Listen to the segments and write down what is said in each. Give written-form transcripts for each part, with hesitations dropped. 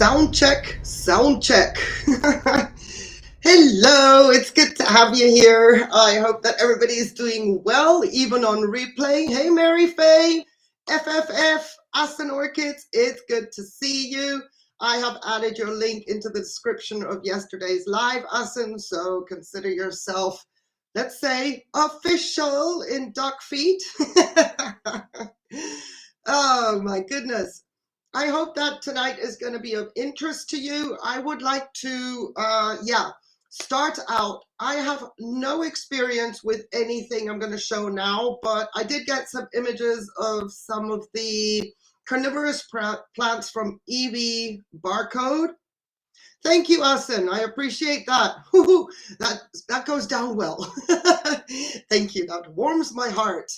Sound check, sound check. Hello, it's good to have you here. I hope that everybody is doing well, even on replay. Hey, Mary Faye, FFF, Cynorkis, it's good to see you. I have added your link into the description of yesterday's live, Asin, so consider yourself, let's say, official in duck feet. Oh my goodness. I hope that tonight is going to be of interest to you. I would like to, start out. I have no experience with anything I'm going to show now, but I did get some images of some of the carnivorous plants from EV Barcode. Thank you, Asin. I appreciate that. That goes down well. Thank you. That warms my heart.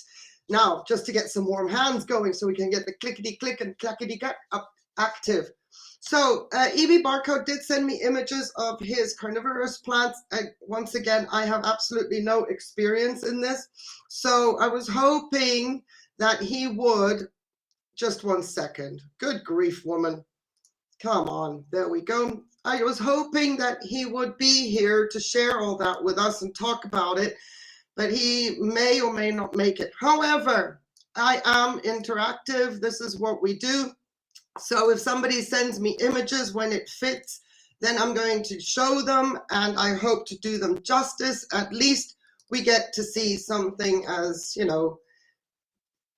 Now, just to get some warm hands going so we can get the clickety-click and clackety-clack up active. So, EV Barcode did send me images of his carnivorous plants. Once again, I have absolutely no experience in this. So, I was hoping that he would, just 1 second. Good grief, woman. Come on, there we go. I was hoping that he would be here to share all that with us and talk about it, but he may or may not make it. However, I am interactive. This is what we do. So if somebody sends me images when it fits, then I'm going to show them, and I hope to do them justice. At least we get to see something as, you know,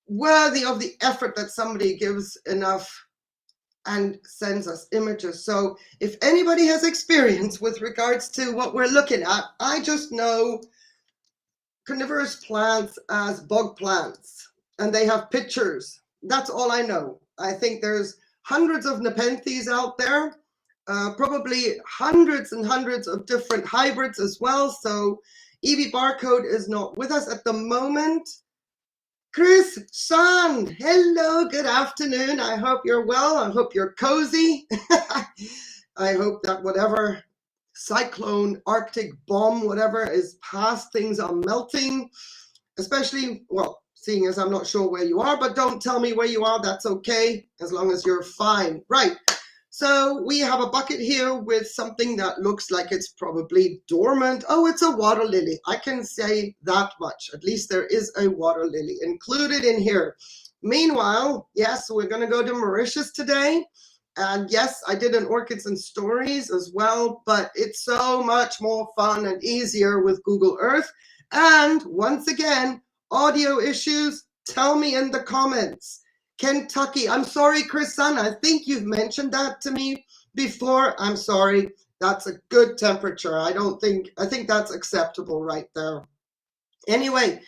worthy of the effort that somebody gives enough and sends us images. So if anybody has experience with regards to what we're looking at, I just know carnivorous plants as bug plants, and they have pictures. That's all I know. I think there's hundreds of Nepenthes out there, probably hundreds and hundreds of different hybrids as well. So EV Barcode is not with us at the moment. Chris San, hello, good afternoon. I hope you're well. I hope you're cozy. I hope that whatever cyclone, Arctic bomb, whatever is past, things are melting, especially, well, seeing as I'm not sure where you are, but don't tell me where you are. That's okay, as long as you're fine. Right. So we have a bucket here with something that looks like it's probably dormant. Oh, it's a water lily. I can say that much. At least there is a water lily included in here. Meanwhile, yes, we're going to go to Mauritius today. And yes, I did an Orchids and Stories as well, but it's so much more fun and easier with Google Earth. And once again, audio issues, tell me in the comments. Kentucky, I'm sorry, Chris Sun, I think you've mentioned that to me before. I'm sorry, that's a good temperature. I think that's acceptable right there. Anyway,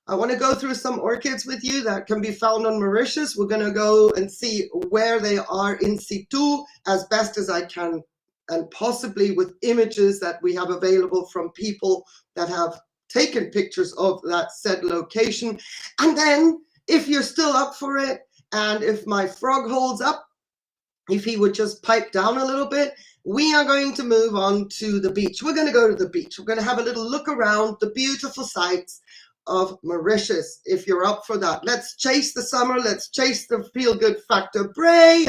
I want to go through some orchids with you that can be found on Mauritius. We're going to go and see where they are in situ as best as I can, and possibly with images that we have available from people that have taken pictures of that said location. And then if you're still up for it, and if my frog holds up, if he would just pipe down a little bit, we are going to move on to the beach. We're going to go to the beach. We're going to have a little look around the beautiful sights of Mauritius, if you're up for that. Let's chase the summer. Let's chase the feel-good factor. Brea,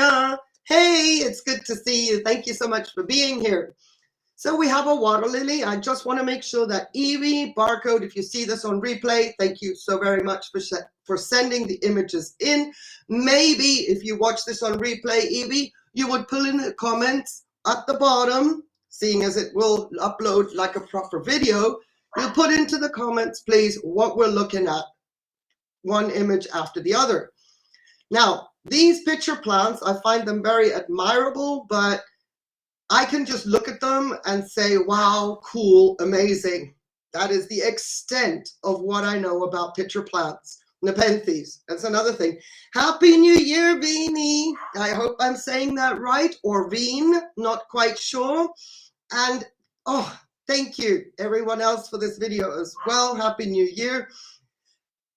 hey, it's good to see you. Thank you so much for being here. So we have a water lily. I just want to make sure that EV Barcode, if you see this on replay, thank you so very much for sending the images in. Maybe if you watch this on replay, EV, you would pull in the comments at the bottom, seeing as it will upload like a proper video. You'll put into the comments, please, what we're looking at, one image after the other. Now, these picture plants, I find them very admirable, but I can just look at them and say, wow, cool, amazing. That is the extent of what I know about picture plants. Nepenthes, that's another thing. Happy New Year, Veenie. I hope I'm saying that right, or Veen, not quite sure. And, oh, thank you, everyone else, for this video as well. Happy New Year.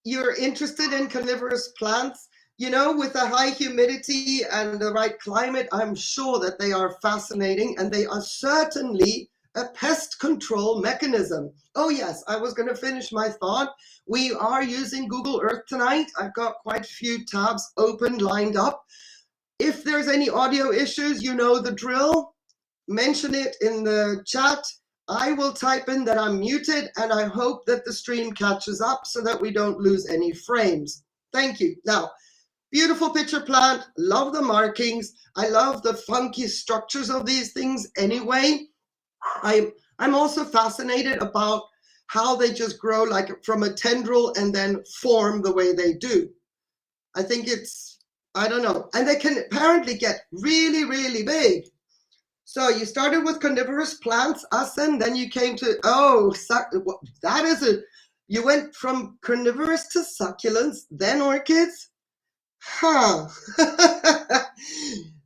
You're interested in carnivorous plants? You know, with the high humidity and the right climate, I'm sure that they are fascinating, and they are certainly a pest control mechanism. Oh yes, I was going to finish my thought. We are using Google Earth tonight. I've got quite a few tabs open, lined up. If there's any audio issues, you know the drill. Mention it in the chat. I will type in that I'm muted, and I hope that the stream catches up so that we don't lose any frames. Thank you. Now, beautiful pitcher plant. Love the markings. I love the funky structures of these things anyway. I'm also fascinated about how they just grow like from a tendril and then form the way they do. I think it's, I don't know. And they can apparently get really, really big. So you started with carnivorous plants, Asen, then you came to, that is a, you went from carnivorous to succulents, then orchids? Huh.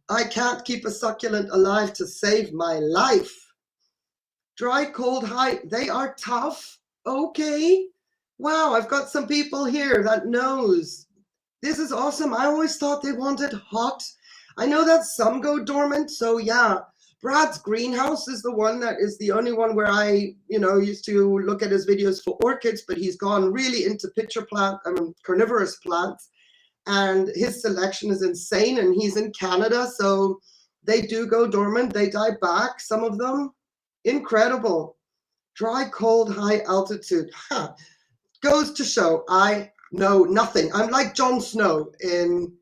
I can't keep a succulent alive to save my life. Dry, cold, high, they are tough. Okay. Wow, I've got some people here that knows. This is awesome. I always thought they wanted hot. I know that some go dormant, so yeah. Brad's greenhouse is the one that is the only one where I, used to look at his videos for orchids, but he's gone really into carnivorous plants, and his selection is insane, and he's in Canada, so they do go dormant. They die back, some of them. Incredible. Dry, cold, high altitude. Huh. Goes to show I know nothing. I'm like Jon Snow in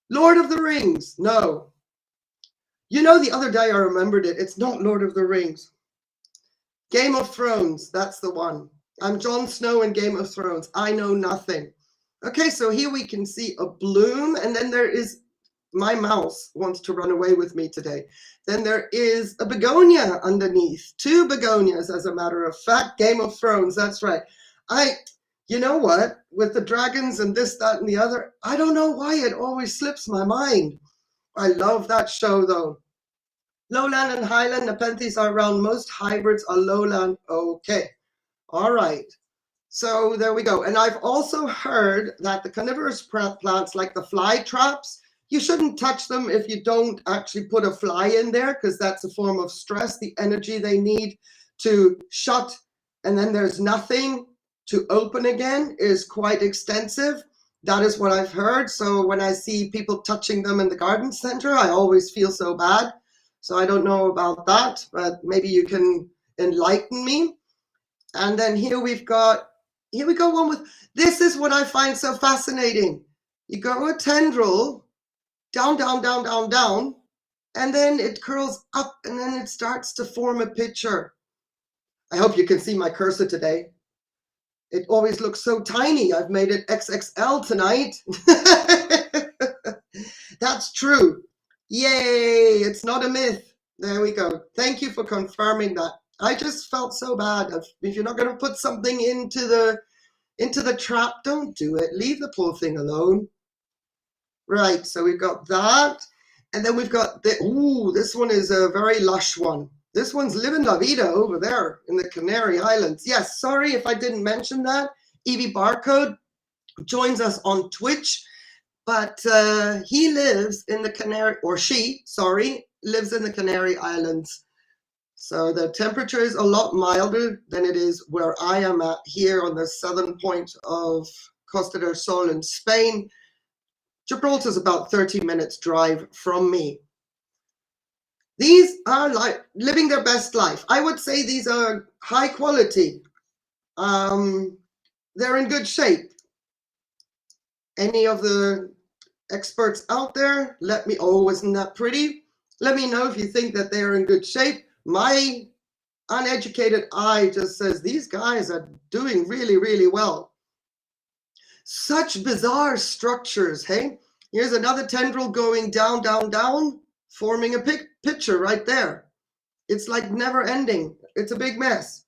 Lord of the Rings. No. The other day I remembered it. It's not Lord of the Rings. Game of Thrones. That's the one. I'm Jon Snow in Game of Thrones. I know nothing. Okay, so here we can see a bloom, and then there is, my mouse wants to run away with me today. Then there is a begonia underneath. 2 begonias, as a matter of fact. Game of Thrones, that's right. You know what? With the dragons and this, that, and the other, I don't know why it always slips my mind. I love that show, though. Lowland and highland Nepenthes are around. Most hybrids are lowland. Okay. All right. So there we go. And I've also heard that the carnivorous plants, like the fly traps, you shouldn't touch them if you don't actually put a fly in there, because that's a form of stress. The energy they need to shut, and then there's nothing to open again, is quite extensive. That is what I've heard. So when I see people touching them in the garden center, I always feel so bad. So I don't know about that, but maybe you can enlighten me. And then here we go one with, this is what I find so fascinating. You go a tendril, down, down, down, down, down, and then it curls up, and then it starts to form a pitcher. I hope you can see my cursor today. It always looks so tiny. I've made it XXL tonight. That's true. Yay, it's not a myth. There we go. Thank you for confirming that. I just felt so bad. If you're not going to put something into the trap, don't do it. Leave the poor thing alone. Right, so we've got that. And then we've got this one is a very lush one. This one's Living La Vida over there in the Canary Islands. Yes, sorry if I didn't mention that. Evie Barcode joins us on Twitch, but he lives in the lives in the Canary Islands. So the temperature is a lot milder than it is where I am at here on the southern point of Costa del Sol in Spain. Gibraltar is about 30 minutes drive from me. These are like living their best life. I would say these are high quality. They're in good shape. Any of the experts out there, let me, isn't that pretty? Let me know if you think that they're in good shape. My uneducated eye just says these guys are doing really, really well. Such bizarre structures, hey? Here's another tendril going down, down, down, forming a pitcher right there. It's like never ending. It's a big mess.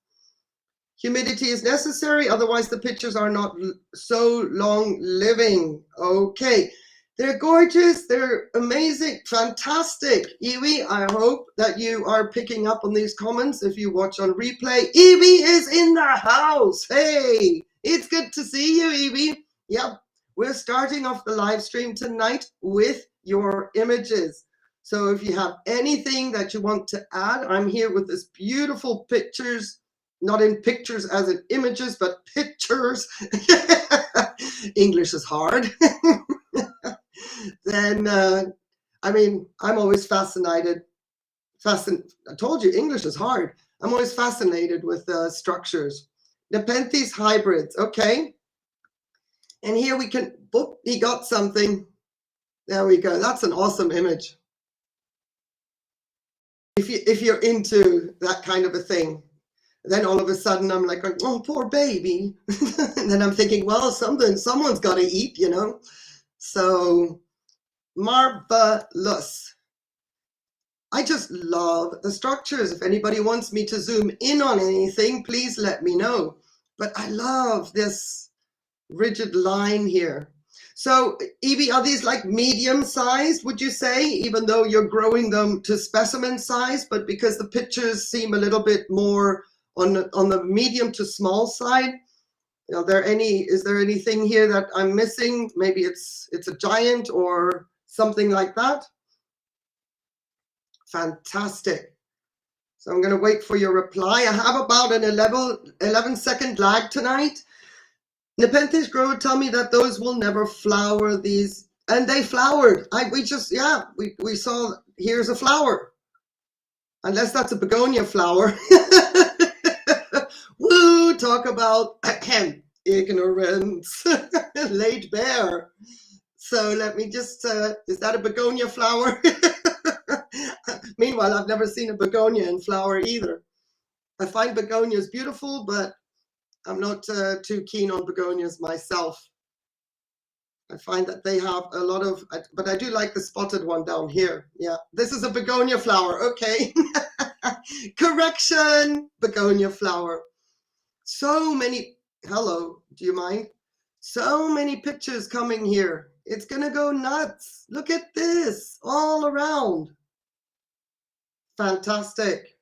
Humidity is necessary, otherwise the pitchers are not so long living. Okay, they're gorgeous, they're amazing, fantastic. Evie, I hope that you are picking up on these comments if you watch on replay. Evie is in the house. Hey, it's good to see you, Evie. Yep, we're starting off the live stream tonight with your images. So if you have anything that you want to add, I'm here with this beautiful pictures, not in pictures as in images, but pictures. English is hard. Then I mean, I'm always fascinated. I told you English is hard. I'm always fascinated with structures. Nepenthes hybrids, okay. And here we can, boop, he got something. There we go. That's an awesome image. If you're into that kind of a thing, then all of a sudden I'm like, oh, poor baby. And then I'm thinking, well, someone's got to eat, you know. So marvelous. I just love the structures. If anybody wants me to zoom in on anything, please let me know. But I love this rigid line here. So Evie, are these like medium sized, would you say, even though you're growing them to specimen size, but because the pictures seem a little bit more on the medium to small side? Is there anything here that I'm missing? Maybe it's a giant or something like that. Fantastic. So I'm going to wait for your reply. I have about an 11-second lag tonight. Nepenthes grower tell me that those will never flower, these, and they flowered. We saw, here's a flower. Unless that's a begonia flower. Woo, talk about ignorance. Laid bare. So let me just, is that a begonia flower? Meanwhile, I've never seen a begonia in flower either. I find begonias beautiful, but I'm not too keen on begonias myself. I find that they have a lot of, but I do like the spotted one down here. Yeah, this is a begonia flower. Okay. Correction, begonia flower. So many, hello, do you mind? So many pictures coming here. It's gonna go nuts. Look at this, all around. Fantastic.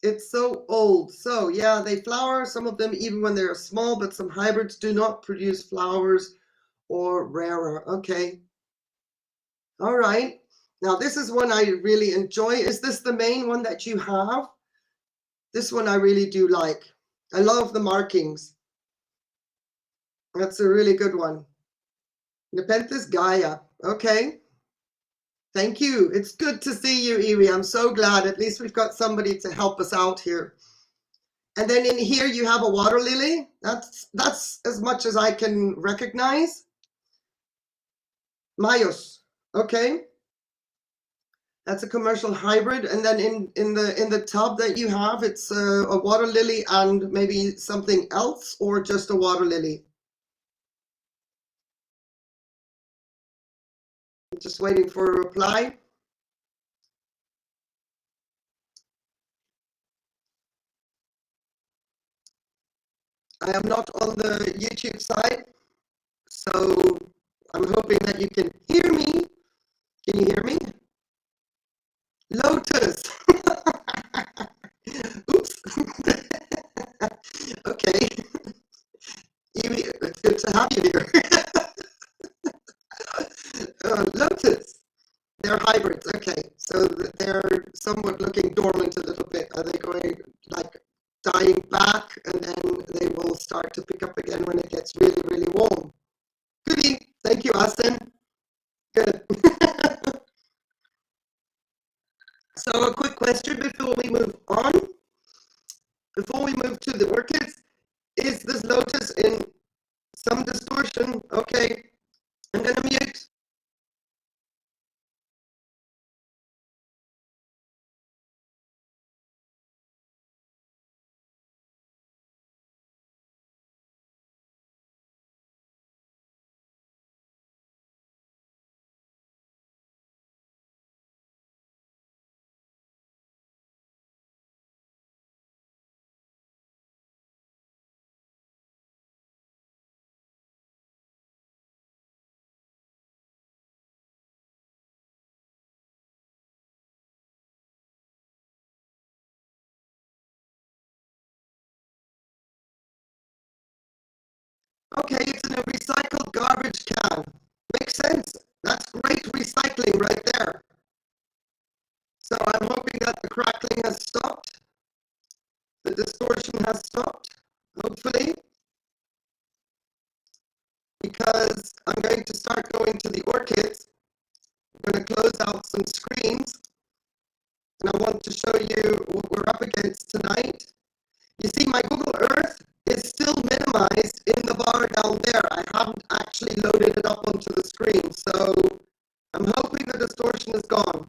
It's so old. So yeah, they flower, some of them even when they're small, but some hybrids do not produce flowers or rarer. Okay. All right. Now this is one I really enjoy. Is this the main one that you have? This one I really do like. I love the markings. That's a really good one. Nepenthes Gaia. Okay. Thank you. It's good to see you, Iwi. I'm so glad. At least we've got somebody to help us out here. And then in here you have a water lily. That's as much as I can recognize. Mayos. Okay. That's a commercial hybrid. And then in the tub that you have, it's a water lily and maybe something else, or just a water lily. I'm just waiting for a reply. I am not on the YouTube side, so I'm hoping that you can hear me. Can you hear me? Lotus. Oops. Okay. It's good to have you here. Lotus. They're hybrids. Okay. So they're somewhat looking dormant a little bit. Are they going like dying back, and then they will start to pick up again when it gets really, really warm? Goodie. Thank you, Asen. Good. So a quick question before we move on. Before we move to the orchids, is this lotus in some distortion? Okay, I'm going to mute. Okay, it's in a recycled garbage can. Makes sense. That's great recycling right there. So I'm hoping that the crackling has stopped. The distortion has stopped, hopefully. Because I'm going to start going to the orchids. going to close out some screens, and I want to show you what we're up against tonight. You see, my Google Earth is still minimized in the bar down there. I haven't actually loaded it up onto the screen, so I'm hoping the distortion is gone.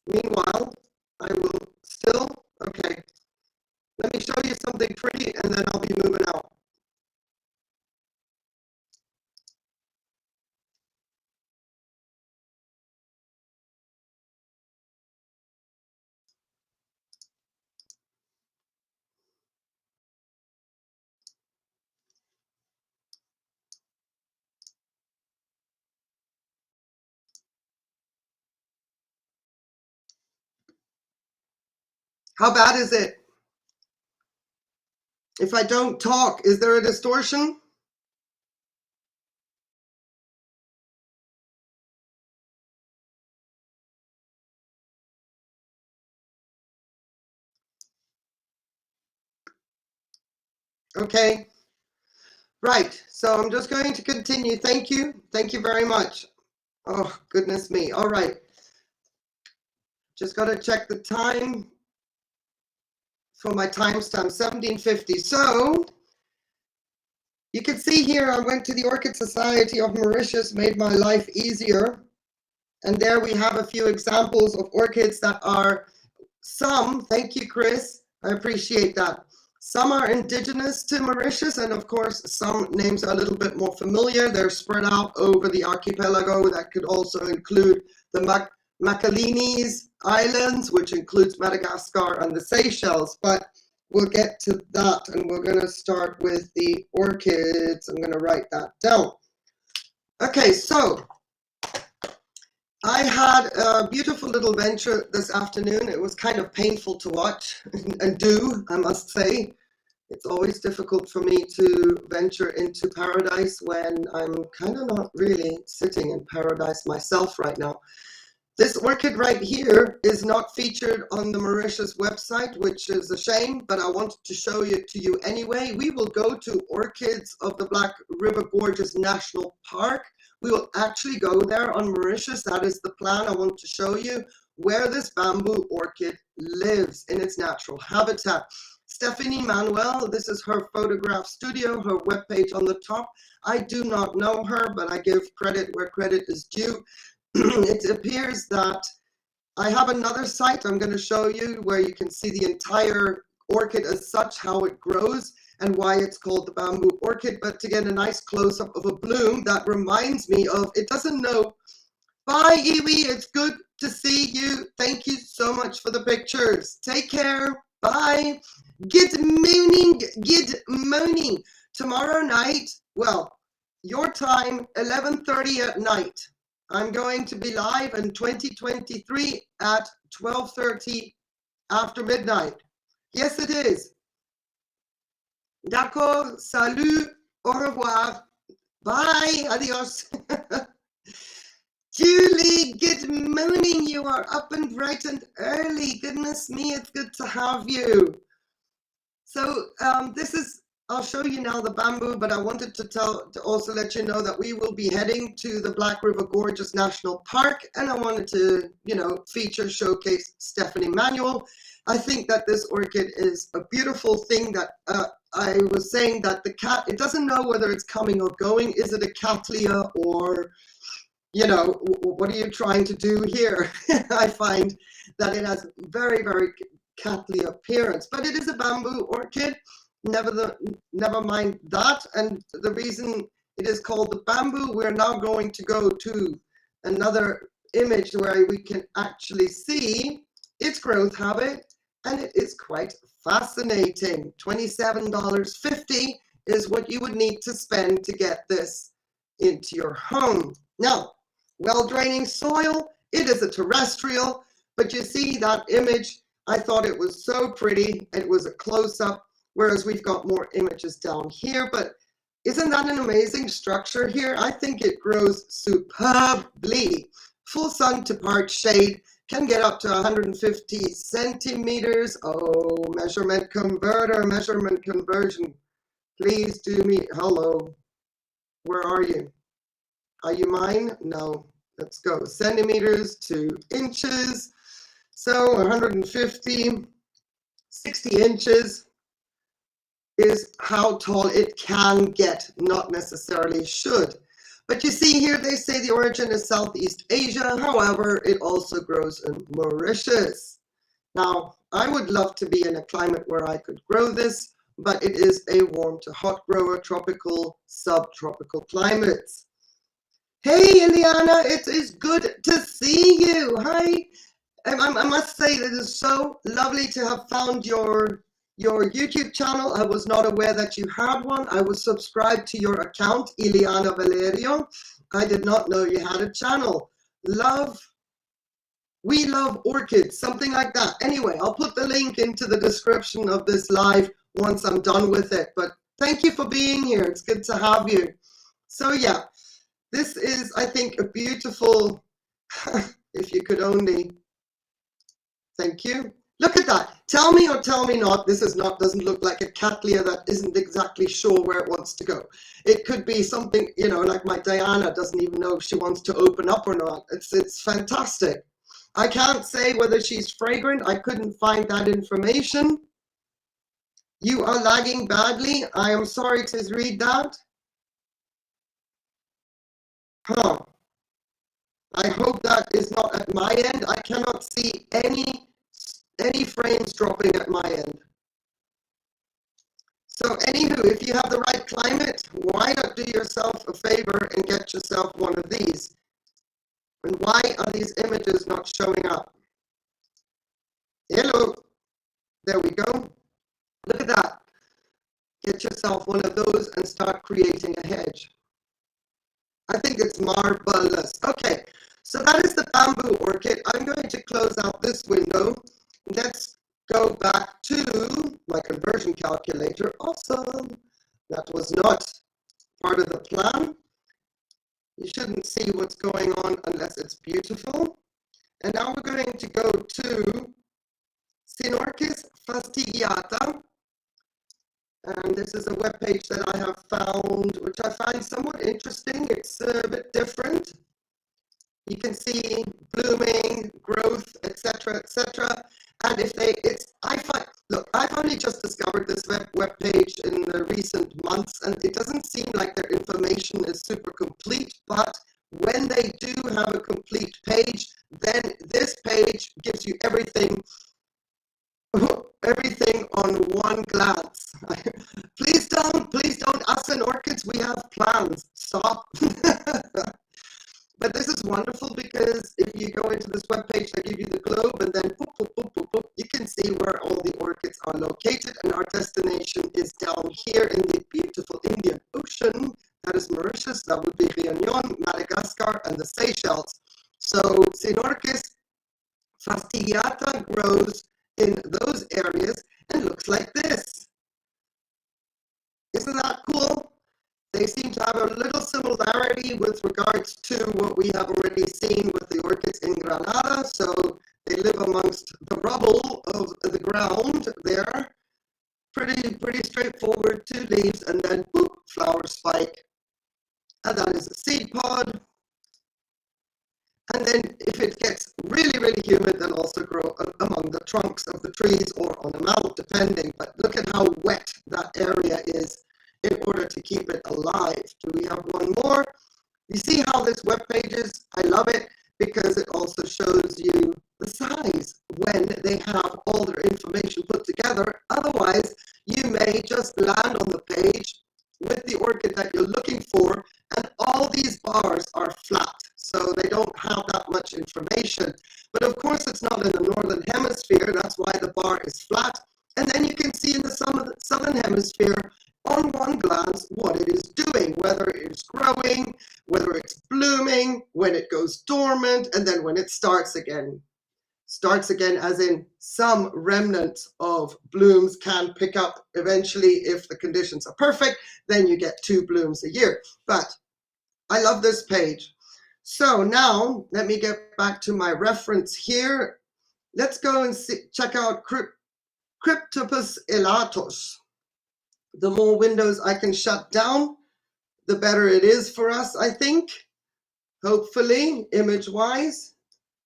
Meanwhile, I will still, okay, let me show you something pretty and then I'll be moving out. How bad is it? If I don't talk, is there a distortion? Okay. Right. So I'm just going to continue. Thank you. Thank you very much. Oh, goodness me. All right. Just got to check the time for my timestamp, 1750. So you can see here, I went to the Orchid Society of Mauritius, made my life easier. And there we have a few examples of orchids that are some, thank you, Chris, I appreciate that. Some are indigenous to Mauritius, and of course, some names are a little bit more familiar. They're spread out over the archipelago. That could also include the Macalines Islands, which includes Madagascar and the Seychelles, but we'll get to that, and we're going to start with the orchids. I'm going to write that down. Okay, so I had a beautiful little venture this afternoon. It was kind of painful to watch and do, I must say. It's always difficult for me to venture into paradise when I'm kind of not really sitting in paradise myself right now. This orchid right here is not featured on the Mauritius website, which is a shame, but I wanted to show it to you anyway. We will go to Orchids of the Black River Gorges National Park. We will actually go there on Mauritius. That is the plan. I want to show you where this bamboo orchid lives in its natural habitat. Stephanie Manuel, this is her photograph studio, her webpage on the top. I do not know her, but I give credit where credit is due. It appears that I have another site I'm going to show you where you can see the entire orchid as such, how it grows and why it's called the bamboo orchid. But to get a nice close-up of a bloom, that reminds me of, it doesn't know. Bye, Iwi, it's good to see you. Thank you so much for the pictures. Take care. Bye. Good morning. Good morning. Tomorrow night, well, your time, 11:30 at night. I'm going to be live in 2023 at 12:30 after midnight. Yes, it is. D'accord, salut, au revoir, bye, adios. Julie, good morning. You are up and bright and early. Goodness me, it's good to have you. So I'll show you now the bamboo, but I wanted to also let you know that we will be heading to the Black River Gorges National Park, and I wanted to, showcase Stephanie Manuel. I think that this orchid is a beautiful thing that I was saying that the cat, it doesn't know whether it's coming or going. Is it a cattleya or, what are you trying to do here? I find that it has very, very cattleya appearance, but it is a bamboo orchid. Never mind that. And the reason it is called the bamboo, we're now going to go to another image where we can actually see its growth habit, and it is quite fascinating. $27.50 is what you would need to spend to get this into your home. Now, well-draining soil, it is a terrestrial, but you see that image, I thought it was so pretty. It was a close-up, whereas we've got more images down here, but isn't that an amazing structure here? I think it grows superbly. Full sun to part shade, can get up to 150 centimeters. Oh, measurement conversion. Please do me, hello. Where are you? Are you mine? No. let's go centimeters to inches. So 150, 60 inches is how tall it can get, not necessarily should. But you see here, they say the origin is Southeast Asia. However, it also grows in Mauritius. Now, I would love to be in a climate where I could grow this, but it is a warm to hot grower, tropical, subtropical climates. Hey, Eliana, it is good to see you. Hi. I must say that it is so lovely to have found your YouTube channel. I was not aware that you had one. I was subscribed to your account, Eliana Valerio. I did not know you had a channel. We love orchids, something like that. Anyway, I'll put the link into the description of this live once I'm done with it. But thank you for being here. It's good to have you. So yeah, this is, I think, a beautiful, if you could only, thank you. Look at that. Tell me or tell me not, this is not, doesn't look like a cattleya that isn't exactly sure where it wants to go. It could be something, you know, like my Diana doesn't even know if she wants to open up or not. It's fantastic. I can't say whether she's fragrant. I couldn't find that information. You are lagging badly. I am sorry to read that. Huh. I hope that is not at my end. I cannot see any frames dropping at my end. So anywho, if you have the right climate, why not do yourself a favor and get yourself one of these? And why are these images not showing up? Hello, there we go. Look at that. Get yourself one of those and start creating a hedge. I think it's marvelous. Okay, so that is the bamboo orchid. I'm going to close out this window. Let's go back to my conversion calculator. Awesome. That was not part of the plan. You shouldn't see what's going on unless it's beautiful. And now we're going to go to Cynorkis fastigiata. And this is a web page that I have found, which I find somewhat interesting. It's a bit different. You can see blooming, growth, etc., etc. And if they, I've only just discovered this web page in the recent months, and it doesn't seem like their information is super complete. But when they do have a complete page, then this page gives you everything on one glance. Please don't, us in Orchids, we have plans. Stop. But this is wonderful because if you go into this webpage, they give you the globe, and then boop, boop, boop, boop, boop, you can see where all the orchids are located. And our destination is down here in the beautiful Indian Ocean. That is Mauritius, that would be Réunion, Madagascar, and the Seychelles. So Cynorkis fastigiata grows in those areas and looks like this. Isn't that cool? They seem to have a little similarity with regards to what we have already seen with the orchids in Granada. So they live amongst the rubble of the ground there. Pretty straightforward, 2 leaves and then boop, flower spike. And that is a seed pod. And then if it gets really humid, they'll also grow among the trunks of the trees or on a mount, depending. But look at how wet that area is in order to keep it alive. Do we have one more? You see how this web page is? I love it because it also shows you the size when they have all their information put together. Otherwise, you may just land on the page with the orchid that you're looking for, and all these bars are flat, so they don't have that much information. But of course, it's not in the northern hemisphere. That's why the bar is flat. And then you can see in the southern hemisphere on one glance what it is doing, whether it is growing, whether it's blooming, when it goes dormant, and then when it starts again. Starts again as in some remnant of blooms can pick up eventually. If the conditions are perfect, then you get 2 blooms a year. But I love this page. So now let me get back to my reference here. Let's go and check out Cryptopus elatus. The more windows I can shut down, the better it is for us, I think. hopefully, image-wise.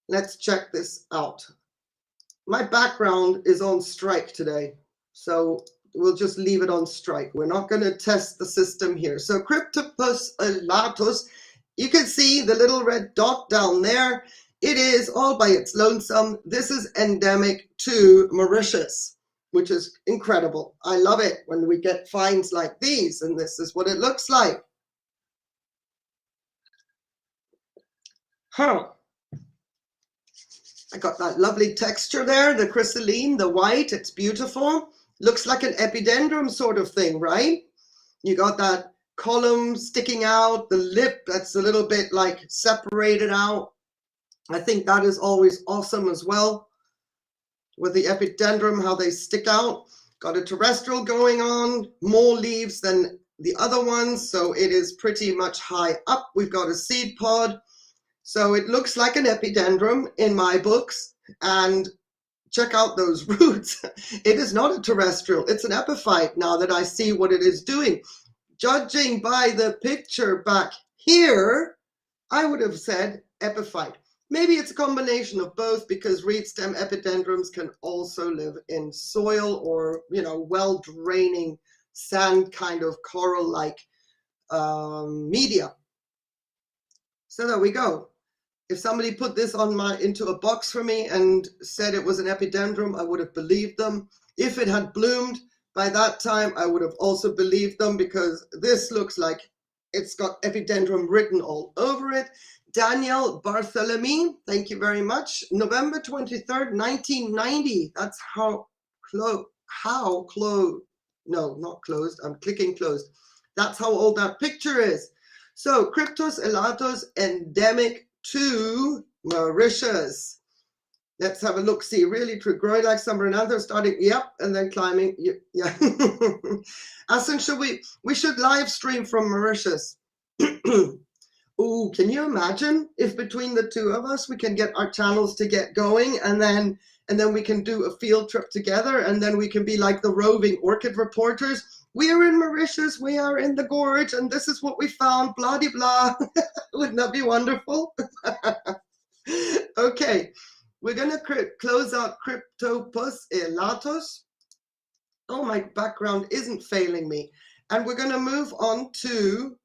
Let's check this out. My background is on strike today, so we'll just leave it on strike. We're not going to test the system here. So Cryptopus elatus, you can see the little red dot down there. It is all by its lonesome. This is endemic to Mauritius, which is incredible. I love it when we get finds like these, and this is what it looks like. Huh. I got that lovely texture there, the crystalline, the white, it's beautiful. Looks like an epidendrum sort of thing, right? You got that column sticking out, the lip that's a little bit like separated out. I think that is always awesome as well. With the epidendrum, how they stick out. Got a terrestrial going on, more leaves than the other ones, so it is pretty much high up. We've got a seed pod. So it looks like an epidendrum in my books, and check out those roots. It is not a terrestrial, it's an epiphyte now that I see what it is doing. Judging by the picture back here, I would have said epiphyte. Maybe it's a combination of both, because reed stem epidendrums can also live in soil or, you know, well draining sand kind of coral-like media. So there we go. If somebody put this on into a box for me and said it was an epidendrum, I would have believed them. If it had bloomed by that time, I would have also believed them, because this looks like it's got epidendrum written all over it. Daniel Bartholomew, thank you very much. November 23rd, 1990. That's how close, no, not closed. I'm clicking closed. That's how old that picture is. So Cryptos elatus, endemic to Mauritius. Let's have a look. See, really true. Growing like some Arundina, starting, yep, and then climbing. Yeah. Asin, we should live stream from Mauritius. Oh, can you imagine if between the two of us we can get our channels to get going, and then we can do a field trip together, and then we can be like the roving orchid reporters. We are in Mauritius, we are in the gorge, and this is what we found, blah de blah. Wouldn't that be wonderful? Okay, we're gonna close out Cryptopus elatus. Oh, my background isn't failing me. And we're gonna move on to,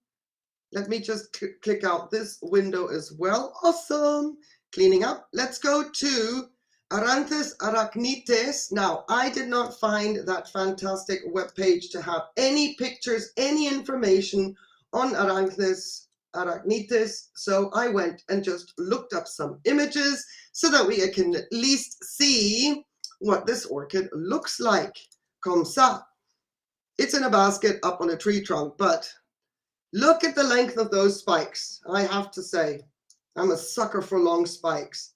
let me just click out this window as well. Awesome, cleaning up. Let's go to Aeranthes arachnites. Now, I did not find that fantastic webpage to have any pictures, any information on Aeranthes arachnites. So I went and just looked up some images so that we can at least see what this orchid looks like. Comme ça. It's in a basket up on a tree trunk, but look at the length of those spikes. I have to say, I'm a sucker for long spikes.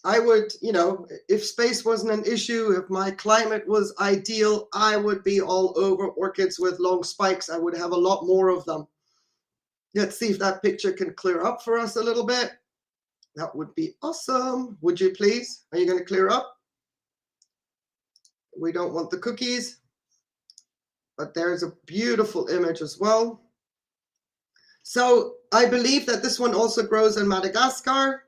I would, you know, if space wasn't an issue, if my climate was ideal, I would be all over orchids with long spikes. I would have a lot more of them. Let's see if that picture can clear up for us a little bit. That would be awesome. Would you please? Are you going to clear up? We don't want the cookies, but there's a beautiful image as well. So I believe that this one also grows in Madagascar.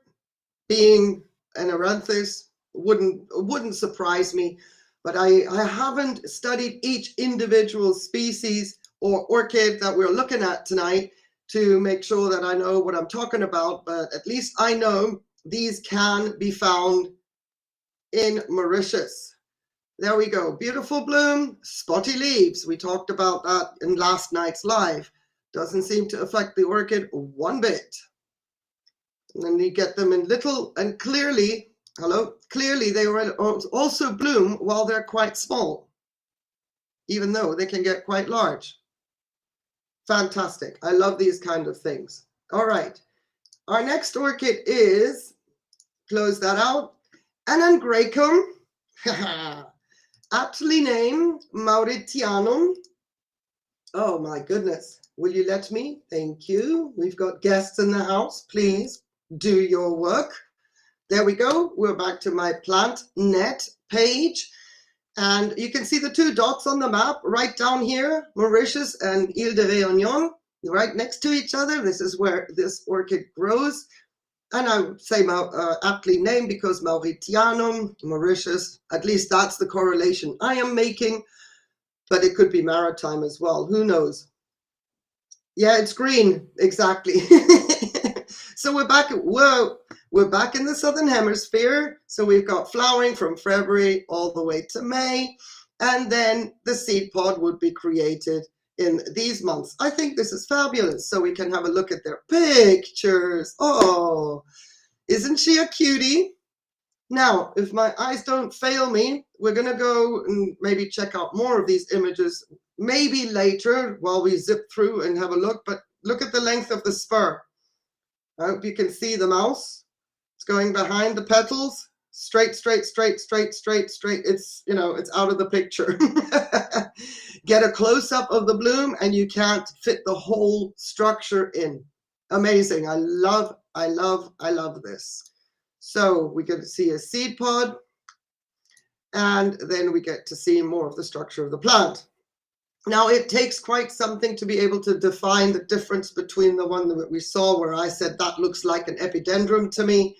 Being an Aeranthes wouldn't surprise me, but I haven't studied each individual species or orchid that we're looking at tonight to make sure that I know what I'm talking about, but at least I know these can be found in Mauritius. There we go. Beautiful bloom, spotty leaves. We talked about that in last night's live. Doesn't seem to affect the orchid one bit. And then you get them in little, and clearly, clearly they will also bloom while they're quite small, even though they can get quite large. Fantastic. I love these kind of things. All right. Our next orchid is, close that out, an Angraecum, aptly named Mauritianum. Oh my goodness. Will you let me? Thank you. We've got guests in the house. Please do your work. There we go. We're back to my plant net page. And you can see the two dots on the map right down here, Mauritius and Ile de Réunion. right next to each other. This is where this orchid grows. And I would say aptly named because Mauritianum, Mauritius, at least that's the correlation I am making, but it could be maritime as well. Who knows? Yeah, it's green, exactly. So we're back in the southern hemisphere. So we've got flowering from February all the way to May, and then the seed pod would be created in these months. I think this is fabulous. So we can have a look at their pictures. Oh, isn't she a cutie? Now, if my eyes don't fail me, we're going to go and maybe check out more of these images, maybe later while we zip through and have a look. But look at the length of the spur. I hope you can see the mouse. It's going behind the petals. Straight, straight, straight, straight, straight, straight. It's, you know, it's out of the picture. Get a close-up of the bloom and you can't fit the whole structure in. Amazing. I love this. So we get to see a seed pod, and then we get to see more of the structure of the plant. Now, it takes quite something to be able to define the difference between the one that we saw where I said that looks like an epidendrum to me,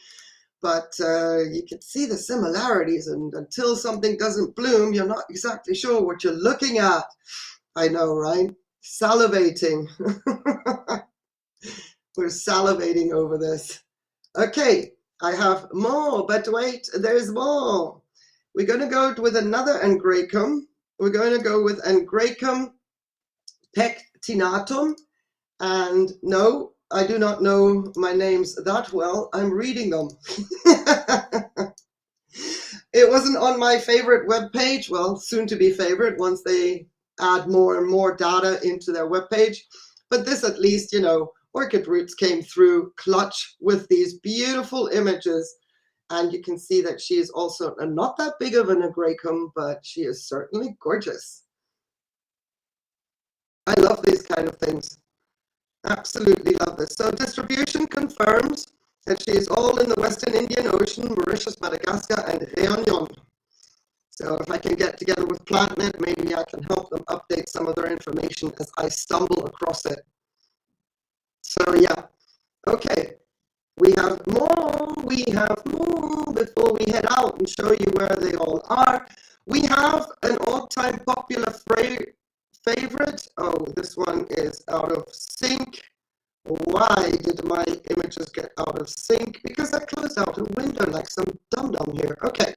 but you can see the similarities, and until something doesn't bloom, you're not exactly sure what you're looking at. I know, right? Salivating. We're salivating over this. Okay, I have more, but wait, there's more. We're going to go with another Angraecum. We're going to go with Angraecum pectinatum. And no, I do not know my names that well. I'm reading them. It wasn't on my favorite webpage. Well, soon to be favorite once they add more and more data into their webpage. But this, at least, you know, Orchid Roots came through clutch with these beautiful images. And you can see that she is also not that big of an Angraecum, but she is certainly gorgeous. I love these kind of things. Absolutely love this. So distribution confirms that she is all in the Western Indian Ocean, Mauritius, Madagascar, and Réunion. So if I can get together with PlantNet, maybe I can help them update some of their information as I stumble across it. So yeah, okay. We have more before we head out and show you where they all are. We have an all-time popular favorite. Oh, this one is out of sync. Why did my images get out of sync? Because I closed out a window like some dum-dum here. Okay.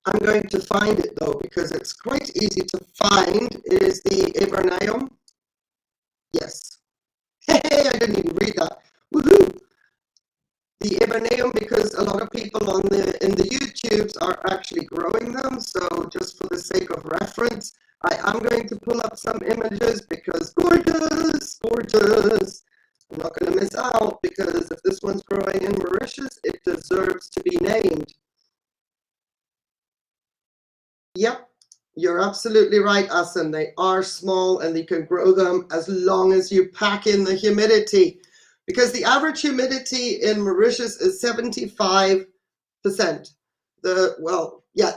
I'm going to find it though, because it's quite easy to find. It is the erberneum. Yes. Hey, I didn't even read that. Woohoo! The erberneum, because a lot of people in the YouTubes are actually growing them. So just for the sake of reference, I am going to pull up some images because gorgeous, gorgeous. I'm not going to miss out because if this one's growing in Mauritius, it deserves to be named. Yep, you're absolutely right, Asen. They are small and you can grow them as long as you pack in the humidity. Because the average humidity in Mauritius is 75%.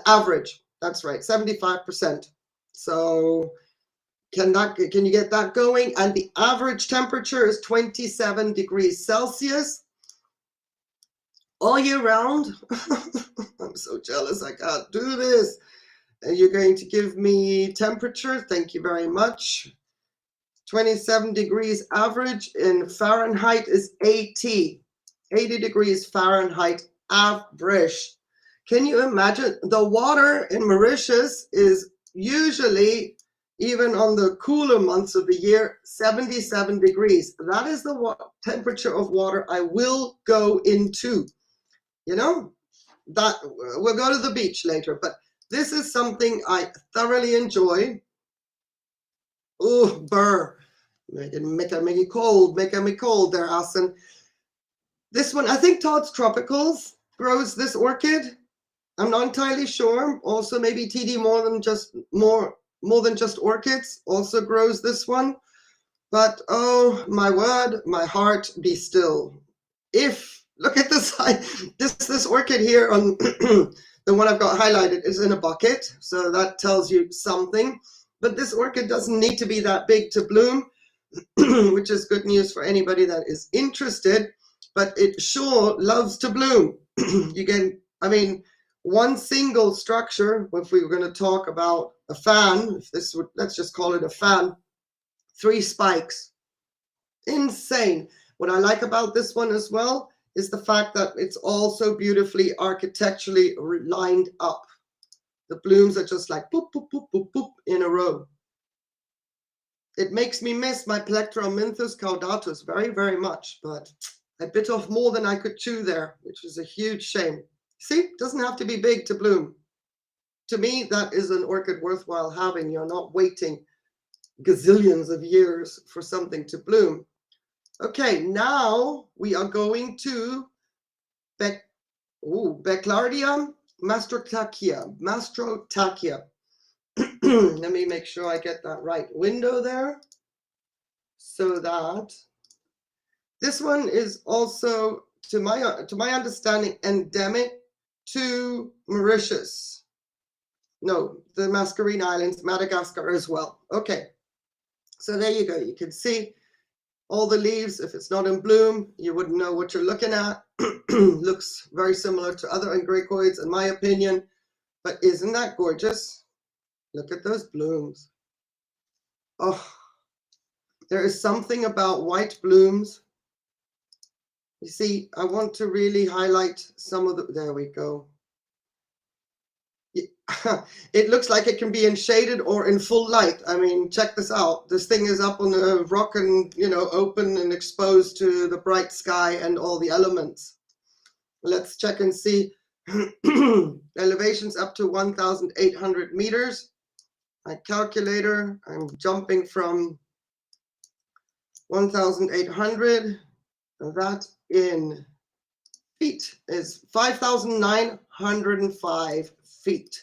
Average. That's right, 75%. So can you get that going? And the average temperature is 27 degrees Celsius all year round. I'm so jealous. I can't do this. And you're going to give me temperature. Thank you very much. 27 degrees average in Fahrenheit is 80 degrees Fahrenheit average. Can you imagine? The water in Mauritius is usually, even on the cooler months of the year, 77 degrees. That is the temperature of water I will go into. You know, that we'll go to the beach later, but this is something I thoroughly enjoy. Oh, burr. Making me cold there, Asen. This one, I think Todd's Tropicals grows this orchid. I'm not entirely sure. Also, maybe TD more than just orchids also grows this one. But oh my word, my heart be still. Look at this this orchid here on the one I've got highlighted is in a bucket, so that tells you something. But this orchid doesn't need to be that big to bloom. which is good news for anybody that is interested, but it sure loves to bloom. You can, I mean, one single structure, if we were going to talk about a fan, if this would, let's just call it a fan, 3 spikes. Insane. What I like about this one as well is the fact that it's also beautifully architecturally lined up. The blooms are just like boop, boop, boop, boop, boop in a row. It makes me miss my Plectramynthus caudatus very, very much, but I bit off more than I could chew there, which was a huge shame. See, it doesn't have to be big to bloom. To me, that is an orchid worthwhile having. You're not waiting gazillions of years for something to bloom. Okay, now we are going to Beclardia macrostachya. Let me make sure I get that right window there. So that this one is also, to my understanding, endemic to Mauritius. No, the Mascarene Islands, Madagascar as well. Okay, so there you go. You can see all the leaves. If it's not in bloom, you wouldn't know what you're looking at. Looks very similar to other Angraecoids, in my opinion. But isn't that gorgeous? Look at those blooms. Oh, there is something about white blooms. You see, I want to really highlight some of the, there we go. It looks like it can be in shaded or in full light. I mean, check this out. This thing is up on a rock and, you know, open and exposed to the bright sky and all the elements. Let's check and see. Elevations up to 1,800 meters. My calculator, I'm jumping from 1,800. That in feet is 5,905 feet.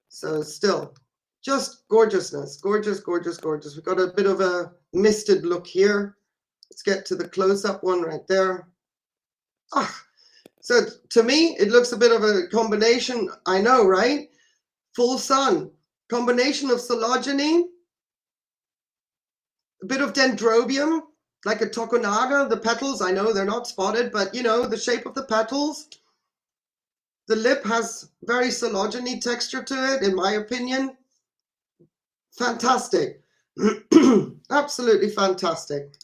So still just gorgeousness, gorgeous, gorgeous, gorgeous. We've got a bit of a misted look here. Let's get to the close-up one right there. So to me, it looks a bit of a combination. I know, right? Full sun, combination of coleogeny, a bit of dendrobium, like a tokunaga. The petals, I know they're not spotted, but you know, the shape of the petals. The lip has very coleogeny texture to it, in my opinion. Fantastic. Absolutely fantastic.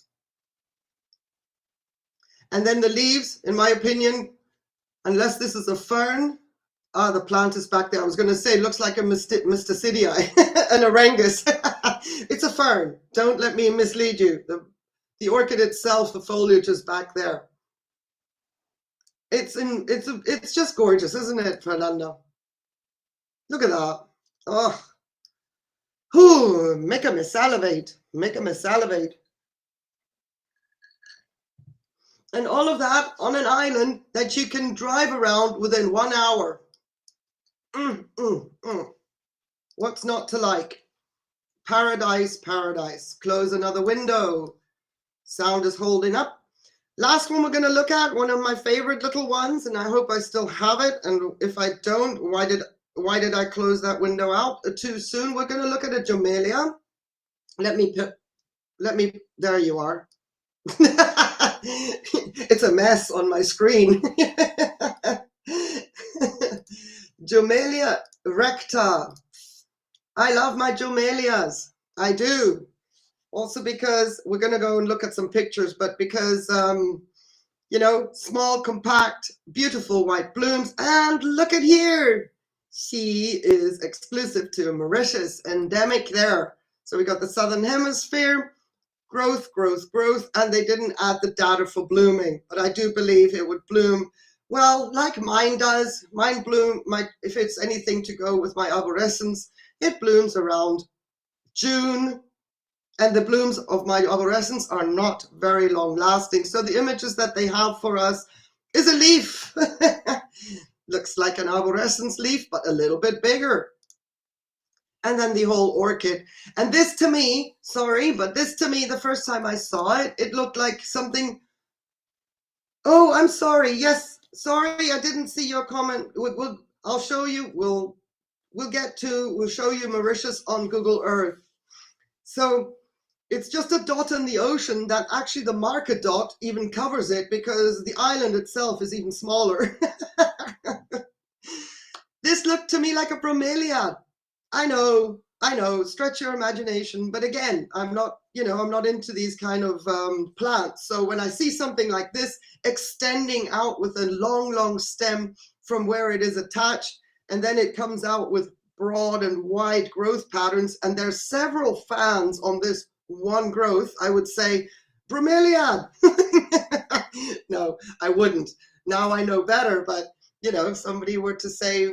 And then the leaves, in my opinion, unless this is a fern, the plant is back there. I was going to say, it looks like a Mysticidea, an Aeranthes. It's a fern. Don't let me mislead you. The orchid itself, the foliage is back there. It's just gorgeous, isn't it, Fernando? Look at that. Oh, ooh, making me salivate. Making me salivate. And all of that on an island that you can drive around within 1 hour. What's not to like? Paradise, paradise. Close another window. Sound is holding up. Last one we're going to look at, one of my favorite little ones, and I hope I still have it. And if I don't, why did I close that window out too soon? We're going to look at a Jumellea. Let me, there you are. It's a mess on my screen. Jumellea recta. I love my Jumeleas. I do. Also because we're going to go and look at some pictures, but because, you know, small, compact, beautiful white blooms. And look at here. She is exclusive to Mauritius, endemic there. So we got the Southern Hemisphere, growth, growth, growth, and they didn't add the data for blooming, but I do believe it would bloom, well, like mine does. Mine bloom, if it's anything to go with my arborescens, it blooms around June, and the blooms of my arborescens are not very long lasting. So the images that they have for us is a leaf. Looks like an arborescens leaf, but a little bit bigger. And then the whole orchid. And this to me, sorry, but this to me, the first time I saw it, it looked like something. Oh, I'm sorry. Yes, sorry, I didn't see your comment. I'll show you. We'll show you Mauritius on Google Earth. So it's just a dot in the ocean that actually the marker dot even covers it because the island itself is even smaller. This looked to me like a bromelia. I know, stretch your imagination. But again, I'm not into these kind of plants. So when I see something like this extending out with a long, long stem from where it is attached, and then it comes out with broad and wide growth patterns, and there's several fans on this one growth, I would say, bromelia. No, I wouldn't. Now I know better, but if somebody were to say,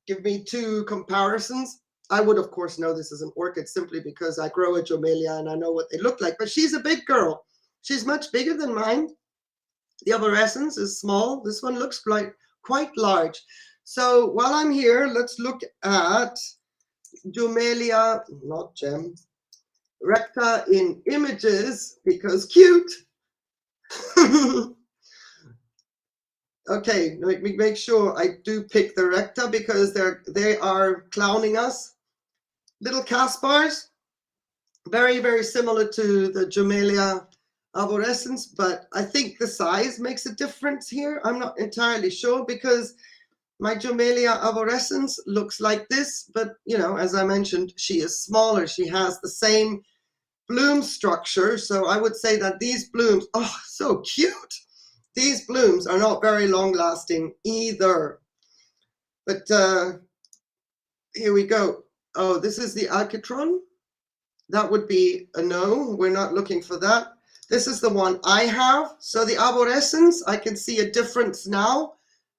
give me two comparisons, I would of course know this is an orchid simply because I grow a Jumellea and I know what they look like. But she's a big girl. She's much bigger than mine. The arborescens is small. This one looks like quite large. So while I'm here, let's look at Jumellea, not gem, recta in images because cute. Okay, let me make sure I do pick the recta because they are clowning us. Little Caspars, very, very similar to the Jumellea arborescens, but I think the size makes a difference here. I'm not entirely sure because my Jumellea arborescens looks like this, but as I mentioned, she is smaller. She has the same bloom structure. So I would say that these blooms, oh, so cute. These blooms are not very long lasting either. But here we go. Oh, this is the Alcatron. That would be a no. We're not looking for that. This is the one I have. So the arborescens, I can see a difference now.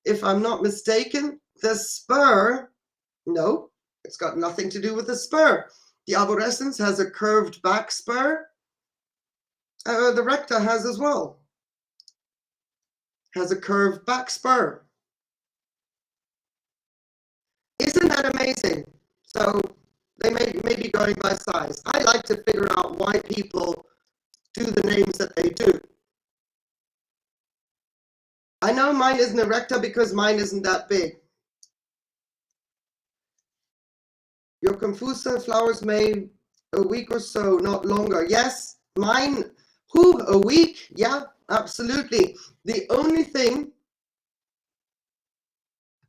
If I'm not mistaken, the spur, no, it's got nothing to do with the spur. The arborescens has a curved back spur. The recta has as well. Has a curved back spur. Isn't that amazing? So they may be going by size. I like to figure out why people do the names that they do. I know mine isn't a recta because mine isn't that big. Your confusa flowers may a week or so, not longer. Yes, mine, a week? Yeah, absolutely. The only thing,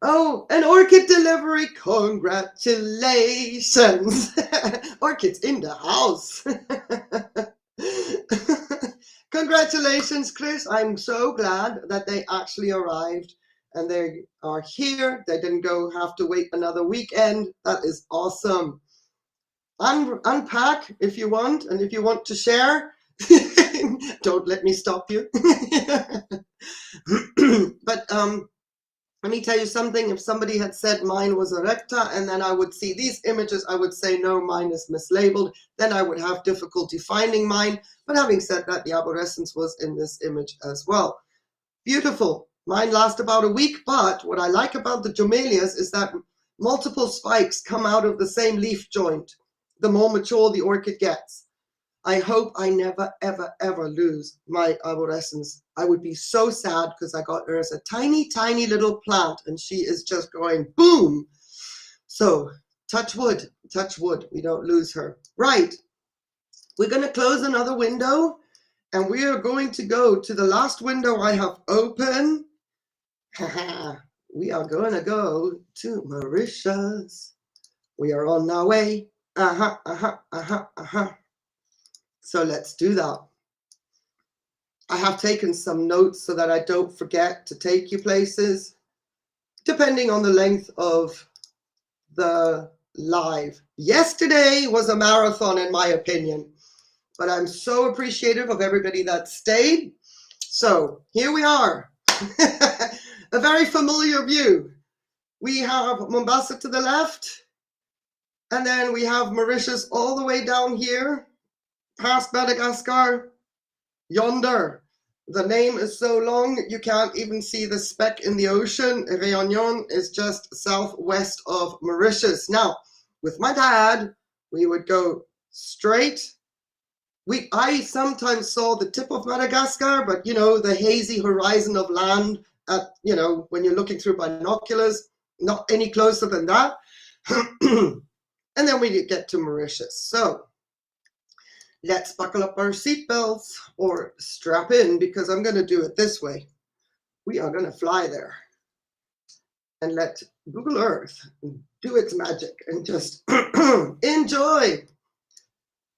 oh, an orchid delivery, congratulations. Orchids in the house. Congratulations, Chris. I'm so glad that they actually arrived and they are here. They didn't have to wait another weekend. That is awesome. Unpack if you want, and if you want to share, don't let me stop you. But let me tell you something. If somebody had said mine was a recta and then I would see these images, I would say, no, mine is mislabeled. Then I would have difficulty finding mine. But having said that, the arborescens was in this image as well. Beautiful. Mine lasts about a week, but what I like about the Jumelias is that multiple spikes come out of the same leaf joint the more mature the orchid gets. I hope I never, ever, ever lose my arborescens. I would be so sad because I got her as a tiny, tiny little plant and she is just going boom. So touch wood, we don't lose her. Right, we're going to close another window and we are going to go to the last window I have open. We are going to go to Mauritius. We are on our way. So let's do that. I have taken some notes so that I don't forget to take you places, depending on the length of the live. Yesterday was a marathon, in my opinion, but I'm so appreciative of everybody that stayed. So here we are. A very familiar view. We have Mombasa to the left, and then we have Mauritius all the way down here, past Madagascar, yonder. The name is so long, you can't even see the speck in the ocean. Réunion is just southwest of Mauritius. Now, with my dad, we would go straight. I sometimes saw the tip of Madagascar, but the hazy horizon of land at, when you're looking through binoculars, not any closer than that. And then we get to Mauritius. So Let's buckle up our seatbelts or strap in, because I'm going to do it this way. We are going to fly there and let Google Earth do its magic and just enjoy.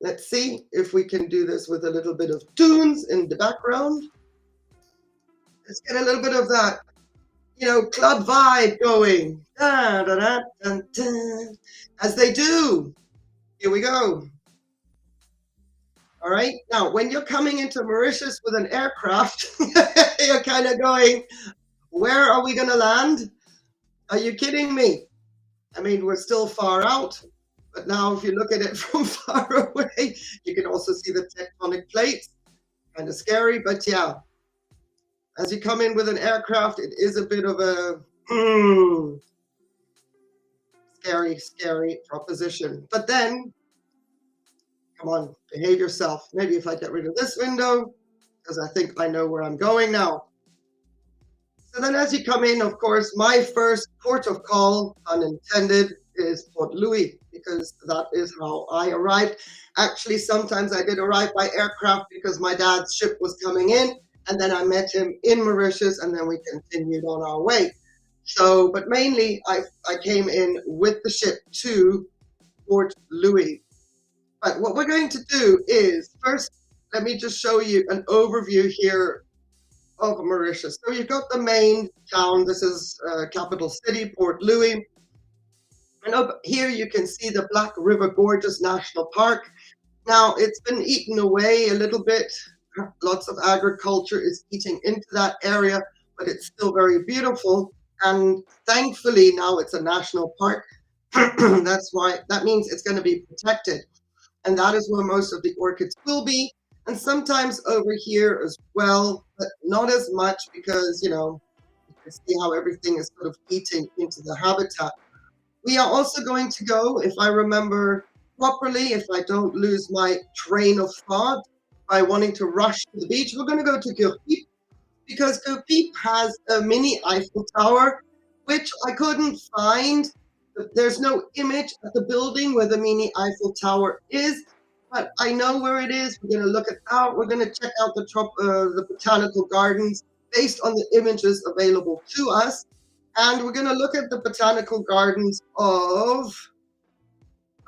Let's see if we can do this with a little bit of tunes in the background. Let's get a little bit of that, club vibe going. Da, da, da, da, da, as they do. Here we go. All right. Now, when you're coming into Mauritius with an aircraft, you're kind of going, where are we going to land? Are you kidding me? I mean, we're still far out, but now if you look at it from far away, you can also see the tectonic plates. Kind of scary, but yeah. As you come in with an aircraft, it is a bit of a scary proposition. But then, come on, behave yourself. Maybe if I get rid of this window, because I think I know where I'm going now. So then as you come in, of course, my first port of call, unintended, is Port Louis, because that is how I arrived. Actually, sometimes I did arrive by aircraft because my dad's ship was coming in, and then I met him in Mauritius, and then we continued on our way. So, but mainly I came in with the ship to Port Louis. But what we're going to do is, first, let me just show you an overview here of Mauritius. So you've got the main town. This is capital city, Port Louis. And up here you can see the Black River Gorges National Park. Now it's been eaten away a little bit. Lots of agriculture is eating into that area, but it's still very beautiful. And thankfully now it's a national park. That means it's going to be protected. And that is where most of the orchids will be. And sometimes over here as well, but not as much because, you can see how everything is sort of eating into the habitat. We are also going to go, if I remember properly, if I don't lose my train of thought, by wanting to rush to the beach, we're going to go to Cryptopus, because Cryptopus has a mini Eiffel Tower, which I couldn't find. There's no image at the building where the mini Eiffel Tower is, but I know where it is. We're going to look at that. We're going to check out the botanical gardens based on the images available to us. And we're going to look at the botanical gardens of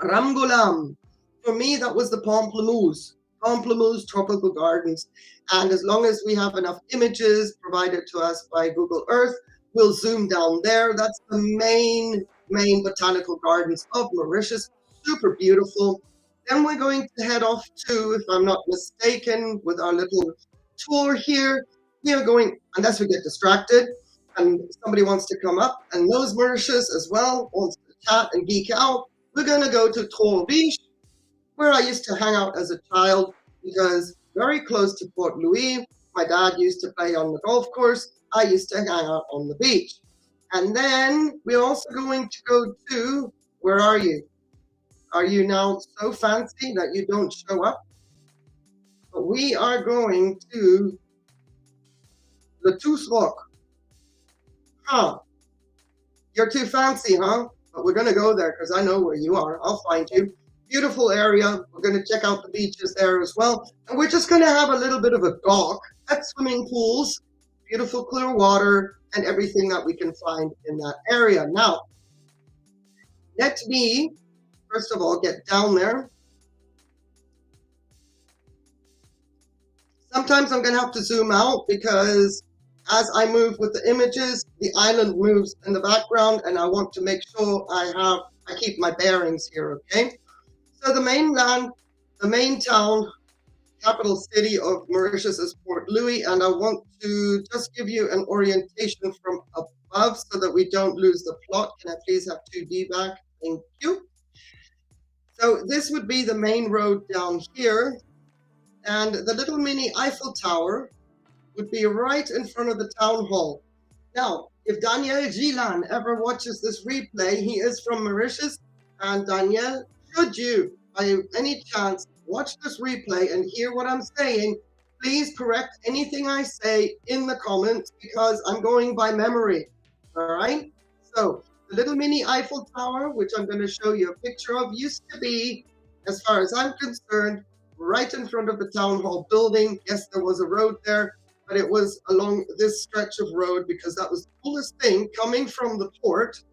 Ramgoolam. For me, that was the Pamplemousses tropical gardens. And as long as we have enough images provided to us by Google Earth, we'll zoom down there. That's the main botanical gardens of Mauritius. Super beautiful. Then we're going to head off to, if I'm not mistaken, with our little tour here. We are going, unless we get distracted and somebody wants to come up and knows Mauritius as well, wants to chat and geek out, we're going to go to Troux, where I used to hang out as a child, because very close to Port Louis, my dad used to play on the golf course. I used to hang out on the beach. And then we're also going to go to, where are you? Are you now so fancy that you don't show up? But we are going to the Tousserok. Huh. You're too fancy, huh? But we're going to go there because I know where you are. I'll find you. Beautiful area. We're going to check out the beaches there as well. And we're just going to have a little bit of a gawk at swimming pools, beautiful clear water, and everything that we can find in that area. Now, let me, first of all, get down there. Sometimes I'm going to have to zoom out because as I move with the images, the island moves in the background, and I want to make sure I keep my bearings here, okay? So the mainland, the main town, capital city of Mauritius is Port Louis, and I want to just give you an orientation from above so that we don't lose the plot. Can I please have 2D back? Thank you. So this would be the main road down here, and the little mini Eiffel Tower would be right in front of the town hall. Now, if Daniel Gilan ever watches this replay, he is from Mauritius, and Daniel, should you, by any chance, watch this replay and hear what I'm saying, please correct anything I say in the comments, because I'm going by memory, all right? So, the little mini Eiffel Tower, which I'm going to show you a picture of, used to be, as far as I'm concerned, right in front of the town hall building. Yes, there was a road there, but it was along this stretch of road because that was the coolest thing, coming from the port,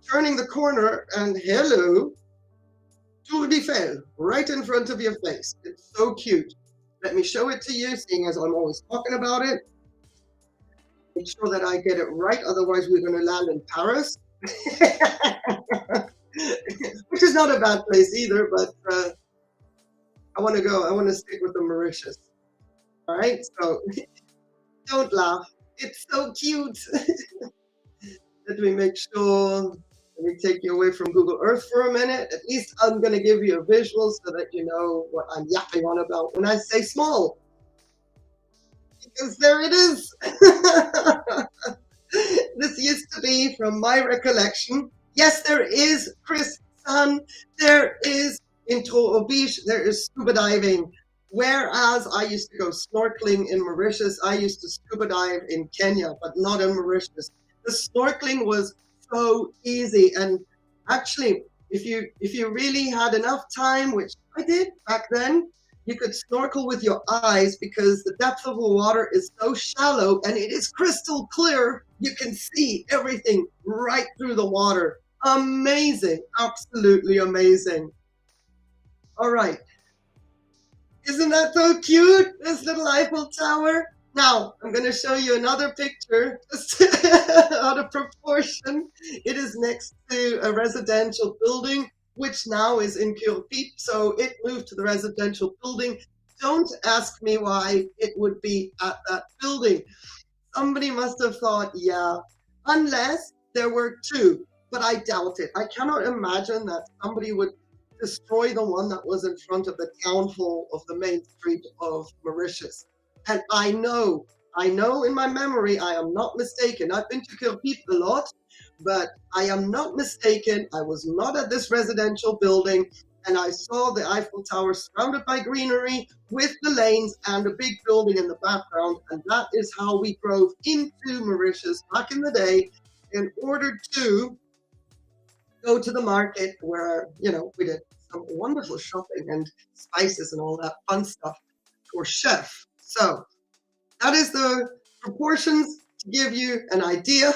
turning the corner, and hello, Tour d'Eiffel, right in front of your face. It's so cute. Let me show it to you, seeing as I'm always talking about it. Make sure that I get it right, otherwise we're going to land in Paris. Which is not a bad place either, but I want to stick with the Mauritius. All right, so don't laugh. It's so cute. Let me make sure. Let me take you away from Google Earth for a minute. At least I'm going to give you a visual so that you know what I'm yapping on about when I say small. Because there it is. This used to be, from my recollection. Yes, there is, Chris Sun. There is in Troux, there is scuba diving. Whereas I used to go snorkeling in Mauritius, I used to scuba dive in Kenya, but not in Mauritius. The snorkeling was so easy, and actually, if you really had enough time, which I did back then, you could snorkel with your eyes because the depth of the water is so shallow and it is crystal clear. You can see everything right through the water. Amazing, absolutely amazing. All right. Isn't that so cute, this little Eiffel Tower? Now, I'm going to show you another picture, just out of proportion. It is next to a residential building, which now is in Cryptopus, so it moved to the residential building. Don't ask me why it would be at that building. Somebody must have thought, yeah, unless there were two, but I doubt it. I cannot imagine that somebody would destroy the one that was in front of the town hall of the main street of Mauritius. And I know in my memory, I am not mistaken. I've been to Cryptopus a lot, but I am not mistaken. I was not at this residential building, and I saw the Eiffel Tower surrounded by greenery with the lanes and a big building in the background. And that is how we drove into Mauritius back in the day in order to go to the market where, we did some wonderful shopping and spices and all that fun stuff for chef. So that is the proportions to give you an idea.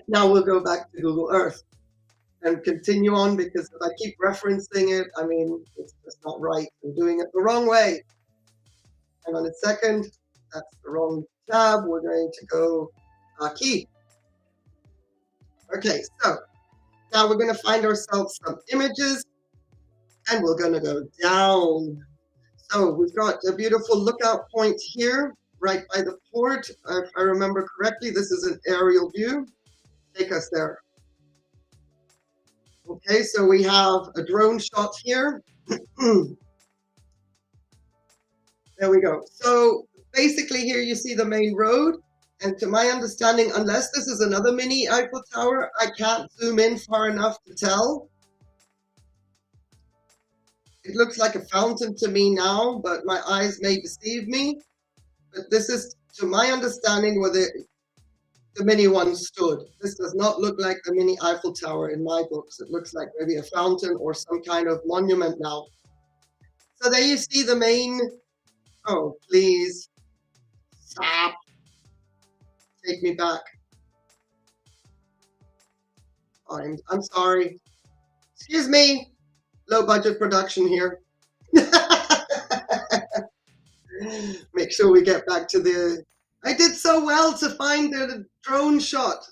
Now we'll go back to Google Earth and continue on, because if I keep referencing it, it's just not right. I'm doing it the wrong way. Hang on a second. That's the wrong tab. We're going to go key. Okay, so now we're going to find ourselves some images, and we're going to go down. So we've got a beautiful lookout point here, right by the port. If I remember correctly, this is an aerial view. Take us there. Okay, so we have a drone shot here. There we go. So basically here you see the main road. And to my understanding, unless this is another mini Eiffel Tower, I can't zoom in far enough to tell. It looks like a fountain to me now, but my eyes may deceive me. But this is, to my understanding, where the mini one stood. This does not look like the mini Eiffel Tower in my books. It looks like maybe a fountain or some kind of monument now. So there you see the main. Oh, please. Stop. Take me back. I'm sorry. Excuse me. Low budget production here. Make sure we get back to the. I did so well to find the drone shot.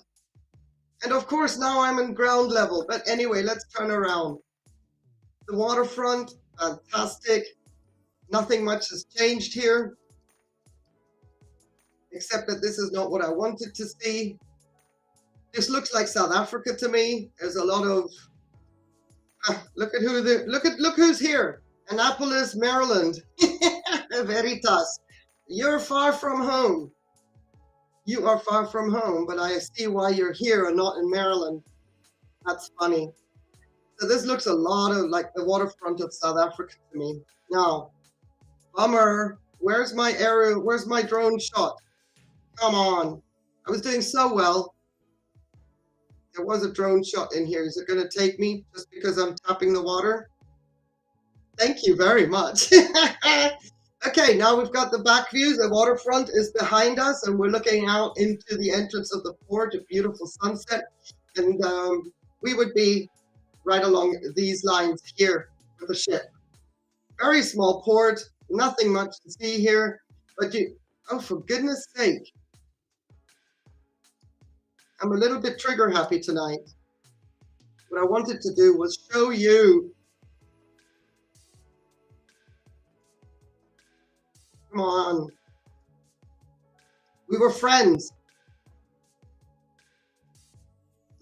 And of course now I'm in ground level. But anyway, let's turn around. The waterfront, fantastic. Nothing much has changed here, except that this is not what I wanted to see. This looks like South Africa to me. There's a lot of look who's here. Annapolis, Maryland. Veritas. You're far from home. You are far from home, but I see why you're here and not in Maryland. That's funny. So this looks a lot of like the waterfront of South Africa to me. Now, bummer. Where's my aerial? Where's my drone shot? Come on. I was doing so well. There was a drone shot in here. Is it going to take me just because I'm tapping the water? Thank you very much. Okay, now we've got the back views. The waterfront is behind us, and we're looking out into the entrance of the port, a beautiful sunset. And we would be right along these lines here with the ship. Very small port, nothing much to see here. But oh, for goodness sake. I'm a little bit trigger happy tonight. What I wanted to do was show you. Come on. We were friends.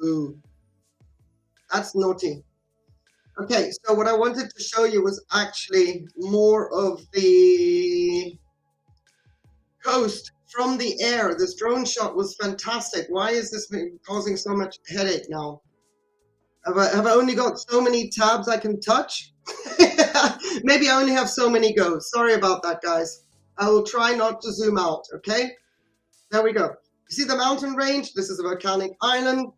Ooh, that's naughty. Okay, so what I wanted to show you was actually more of the coast from the air. This drone shot was fantastic. Why is this causing so much headache now? Have I only got so many tabs I can touch? Maybe I only have so many goes. Sorry about that, guys. I will try not to zoom out, okay? There we go. You see the mountain range? This is a volcanic island.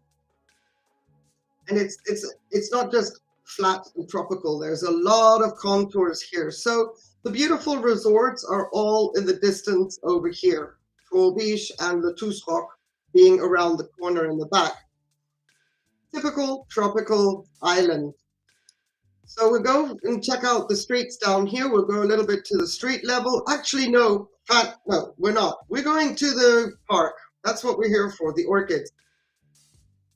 And it's not just flat and tropical. There's a lot of contours here. So the beautiful resorts are all in the distance over here. Biches and the Tousserok being around the corner in the back. Typical tropical island. So we'll go and check out the streets down here. We'll go a little bit to the street level. Actually, no, we're not. We're going to the park. That's what we're here for, the orchids.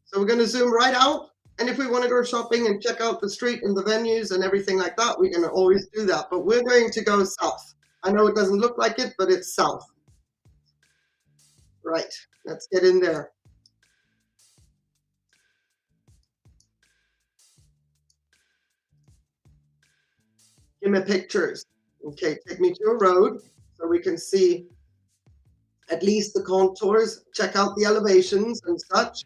So we're going to zoom right out. And if we want to go shopping and check out the street and the venues and everything like that, we can always do that. But we're going to go south. I know it doesn't look like it, but it's south. Right, let's get in there. Give me pictures. Okay, take me to a road so we can see at least the contours, check out the elevations and such.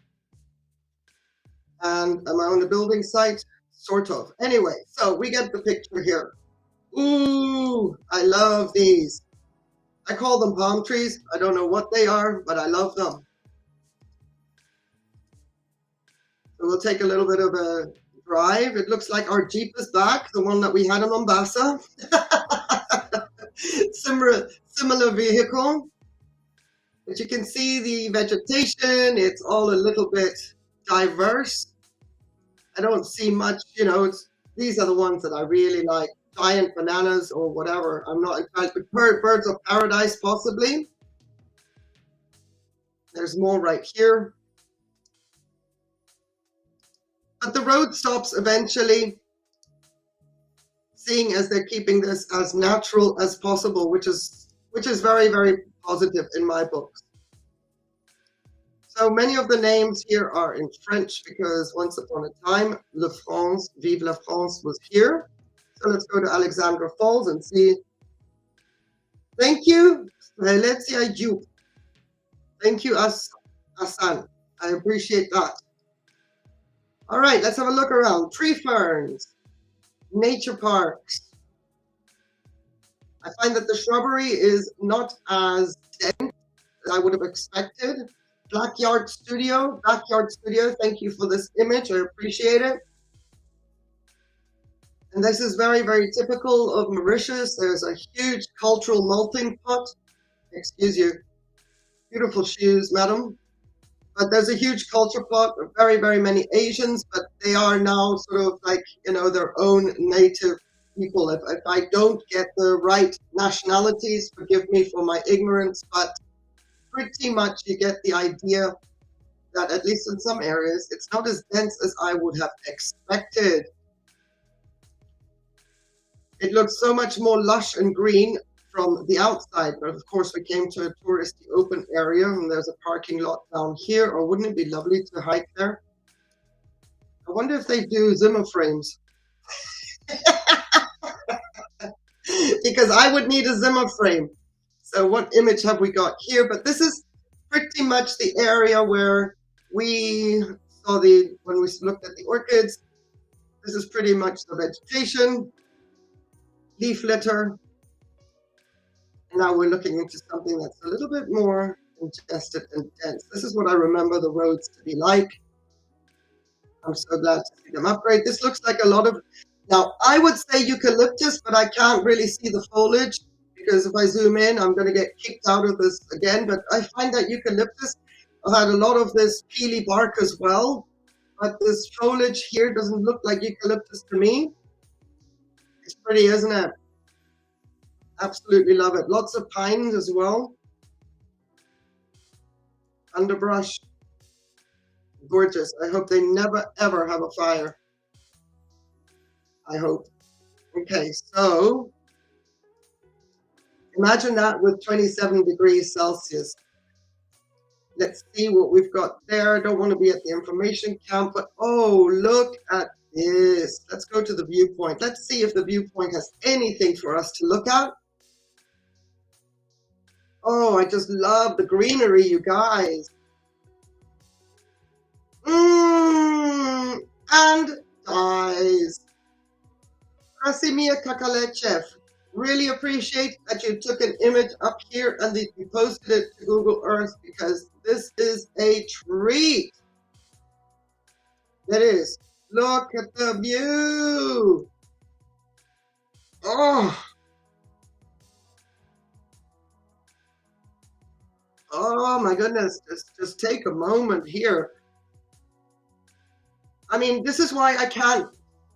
And am I on the building site? Sort of. Anyway, so we get the picture here. Ooh, I love these. I call them palm trees. I don't know what they are, but I love them. So we'll take a little bit of a drive. It looks like our Jeep is back, the one that we had in Mombasa. Similar vehicle. But you can see the vegetation. It's all a little bit diverse. I don't see much, these are the ones that I really like. Giant bananas or whatever. I'm not entirely, but birds of paradise possibly. There's more right here. But the road stops eventually, seeing as they're keeping this as natural as possible, which is very, very positive in my books. So many of the names here are in French because once upon a time, Le France, Vive la France was here. So let's go to Alexandra Falls and see. Thank you, Strelitzia Jup. Thank you, Hassan. I appreciate that. All right, let's have a look around. Tree ferns, nature parks. I find that the shrubbery is not as dense as I would have expected. Backyard Studio, thank you for this image, I appreciate it. And this is very, very typical of Mauritius. There's a huge cultural melting pot. Excuse you. Beautiful shoes, madam. But there's a huge culture pot of very, very many Asians, but they are now sort of like, their own native people. If I don't get the right nationalities, forgive me for my ignorance, but pretty much you get the idea that at least in some areas, it's not as dense as I would have expected. It looks so much more lush and green from the outside, but of course we came to a touristy open area and there's a parking lot down here, or wouldn't it be lovely to hike there? I wonder if they do Zimmer frames. Because I would need a Zimmer frame. So what image have we got here? But this is pretty much the area where we saw when we looked at the orchids. This is pretty much the vegetation, leaf litter. And now we're looking into something that's a little bit more congested and dense. This is what I remember the roads to be like. I'm so glad to see them upgrade. This looks like a lot of, now I would say eucalyptus, but I can't really see the foliage because if I zoom in, I'm going to get kicked out of this again. But I find that eucalyptus had a lot of this peely bark as well. But this foliage here doesn't look like eucalyptus to me. It's pretty, isn't it? Absolutely love it. Lots of pines as well. Underbrush. Gorgeous. I hope they never ever have a fire. I hope. Okay, so imagine that with 27 degrees Celsius. Let's see what we've got there. I don't want to be at the information camp, but oh, look at this. Let's go to the viewpoint. Let's see if the viewpoint has anything for us to look at. Oh, I just love the greenery, you guys. And dies. Krasimir Kakalechev. Really appreciate that you took an image up here and that you posted it to Google Earth because this is a treat. It is. Look at the view. Oh. Oh my goodness. Just take a moment here. I mean, this is why I can't.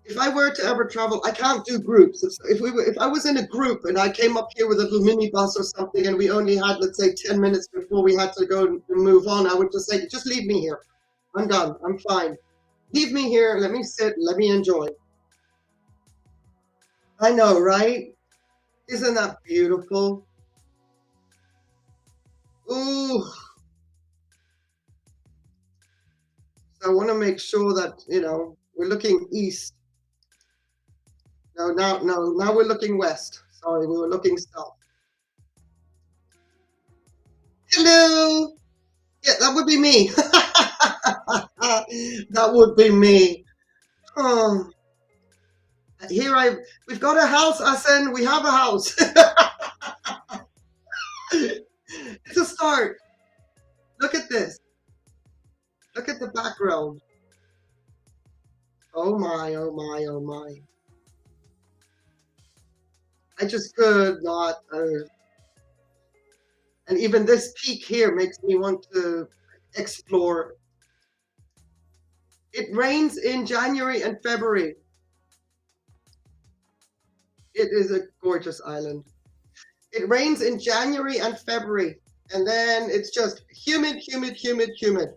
If I were to ever travel, I can't do groups. If I was in a group and I came up here with a little minibus or something and we only had, let's say, 10 minutes before we had to go and move on, I would just say, just leave me here. I'm done. I'm fine. Leave me here. Let me sit. Let me enjoy. I know, right? Isn't that beautiful? Ooh. So I want to make sure that, we're looking east. No, now we're looking west. Sorry, we were looking south. Hello. Yeah, that would be me. That would be me. Oh, we've got a house, Asen. We have a house. It's a start. Look at this. Look at the background. Oh my, oh my, oh my. I just could not. And even this peak here makes me want to explore. It rains in January and February. It is a gorgeous island. It rains in January and February, and then it's just humid, humid, humid, humid.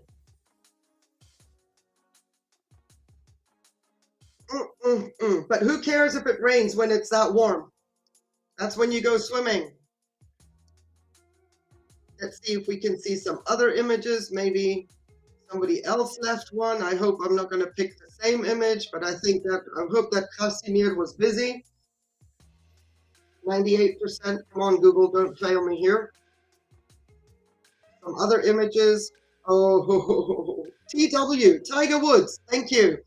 But who cares if it rains when it's that warm? That's when you go swimming. Let's see if we can see some other images. Maybe somebody else left one. I hope I'm not going to pick the same image, but I hope that Casimir was busy. 98%. Come on, Google, don't fail me here. Some other images. Oh, TW, Tiger Woods. Thank you.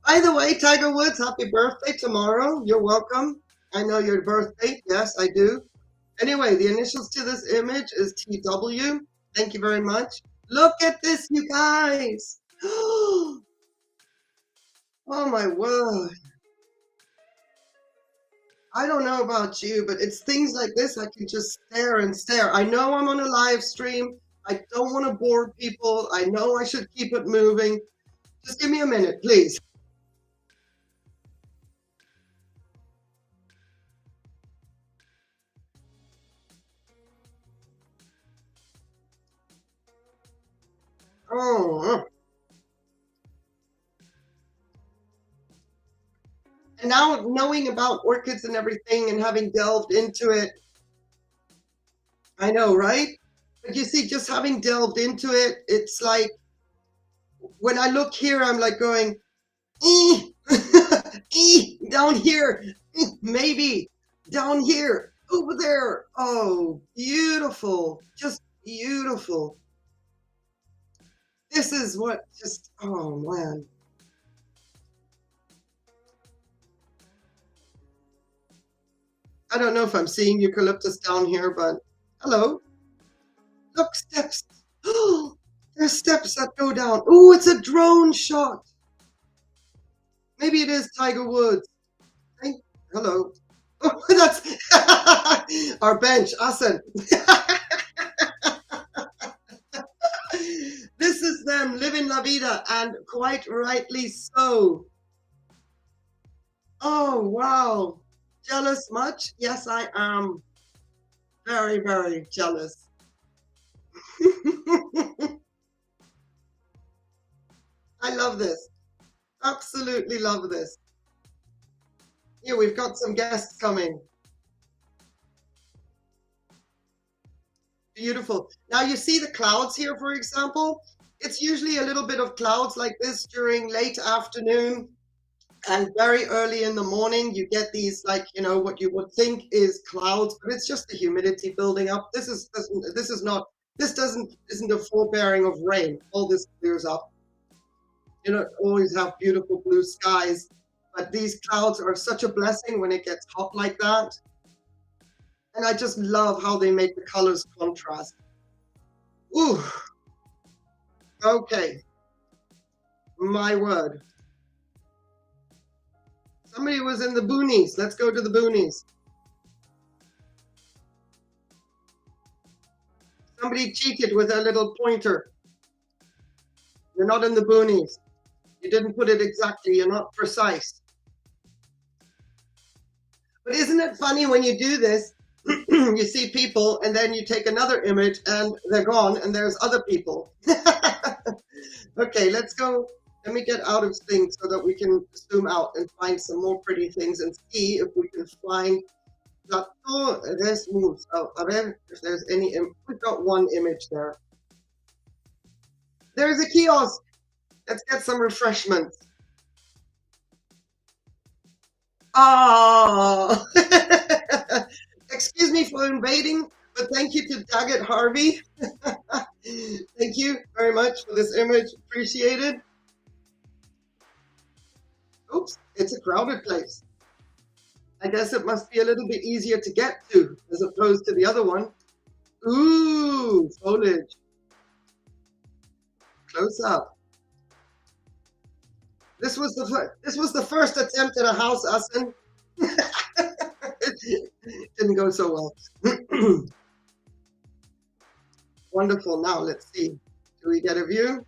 By the way, Tiger Woods, happy birthday tomorrow. You're welcome. I know your birthday. Yes, I do. Anyway, the initials to this image is TW. Thank you very much. Look at this, you guys. Oh my word. I don't know about you, but it's things like this I can just stare and stare. I know I'm on a live stream. I don't want to bore people. I know I should keep it moving. Just give me a minute, please. Oh. And now knowing about orchids and everything and having delved into it, I know, right? But you see, just having delved into it, it's like, when I look here, I'm like going, down here, maybe, down here, over there. Oh, beautiful, just beautiful. This is what just, oh man. I don't know if I'm seeing eucalyptus down here, but hello. Look, steps. Oh, There's steps that go down. Oh, it's a drone shot. Maybe it is Tiger Woods. Thank, hello. Oh, that's our bench, Asen. This is them living la vida, and quite rightly so. Oh, wow. Jealous much? Yes, I am. Very, very jealous. I love this. Absolutely love this. Here, we've got some guests coming. Beautiful. Now you see the clouds here, for example. It's usually a little bit of clouds like this during late afternoon and very early in the morning. You get these, like, you know, what you would think is clouds, but it's just the humidity building up. This isn't a forebearing of rain. All this clears up. You don't always have beautiful blue skies, but these clouds are such a blessing when it gets hot like that. And I just love how they make the colors contrast. Ooh, okay. My word. Somebody was in the boonies. Let's go to the boonies. Somebody cheated with a little pointer. You're not in the boonies. You didn't put it exactly. You're not precise. But isn't it funny when you do this, you see people and then you take another image and they're gone and there's other people. Okay, let's go. Let me get out of things so that we can zoom out and find some more pretty things and see if we can find Plateau Resmus. Oh, if there's any, we've got one image there. There's a kiosk. Let's get some refreshments. Ah, excuse me for invading, but thank you to Daggett Harvey. Thank you very much for this image. Appreciated. Oops, it's a crowded place. I guess it must be a little bit easier to get to as opposed to the other one. Ooh, foliage. Close up. This was the first attempt at a house, Asen. It didn't go so well. Wonderful. Now let's see. Do we get a view?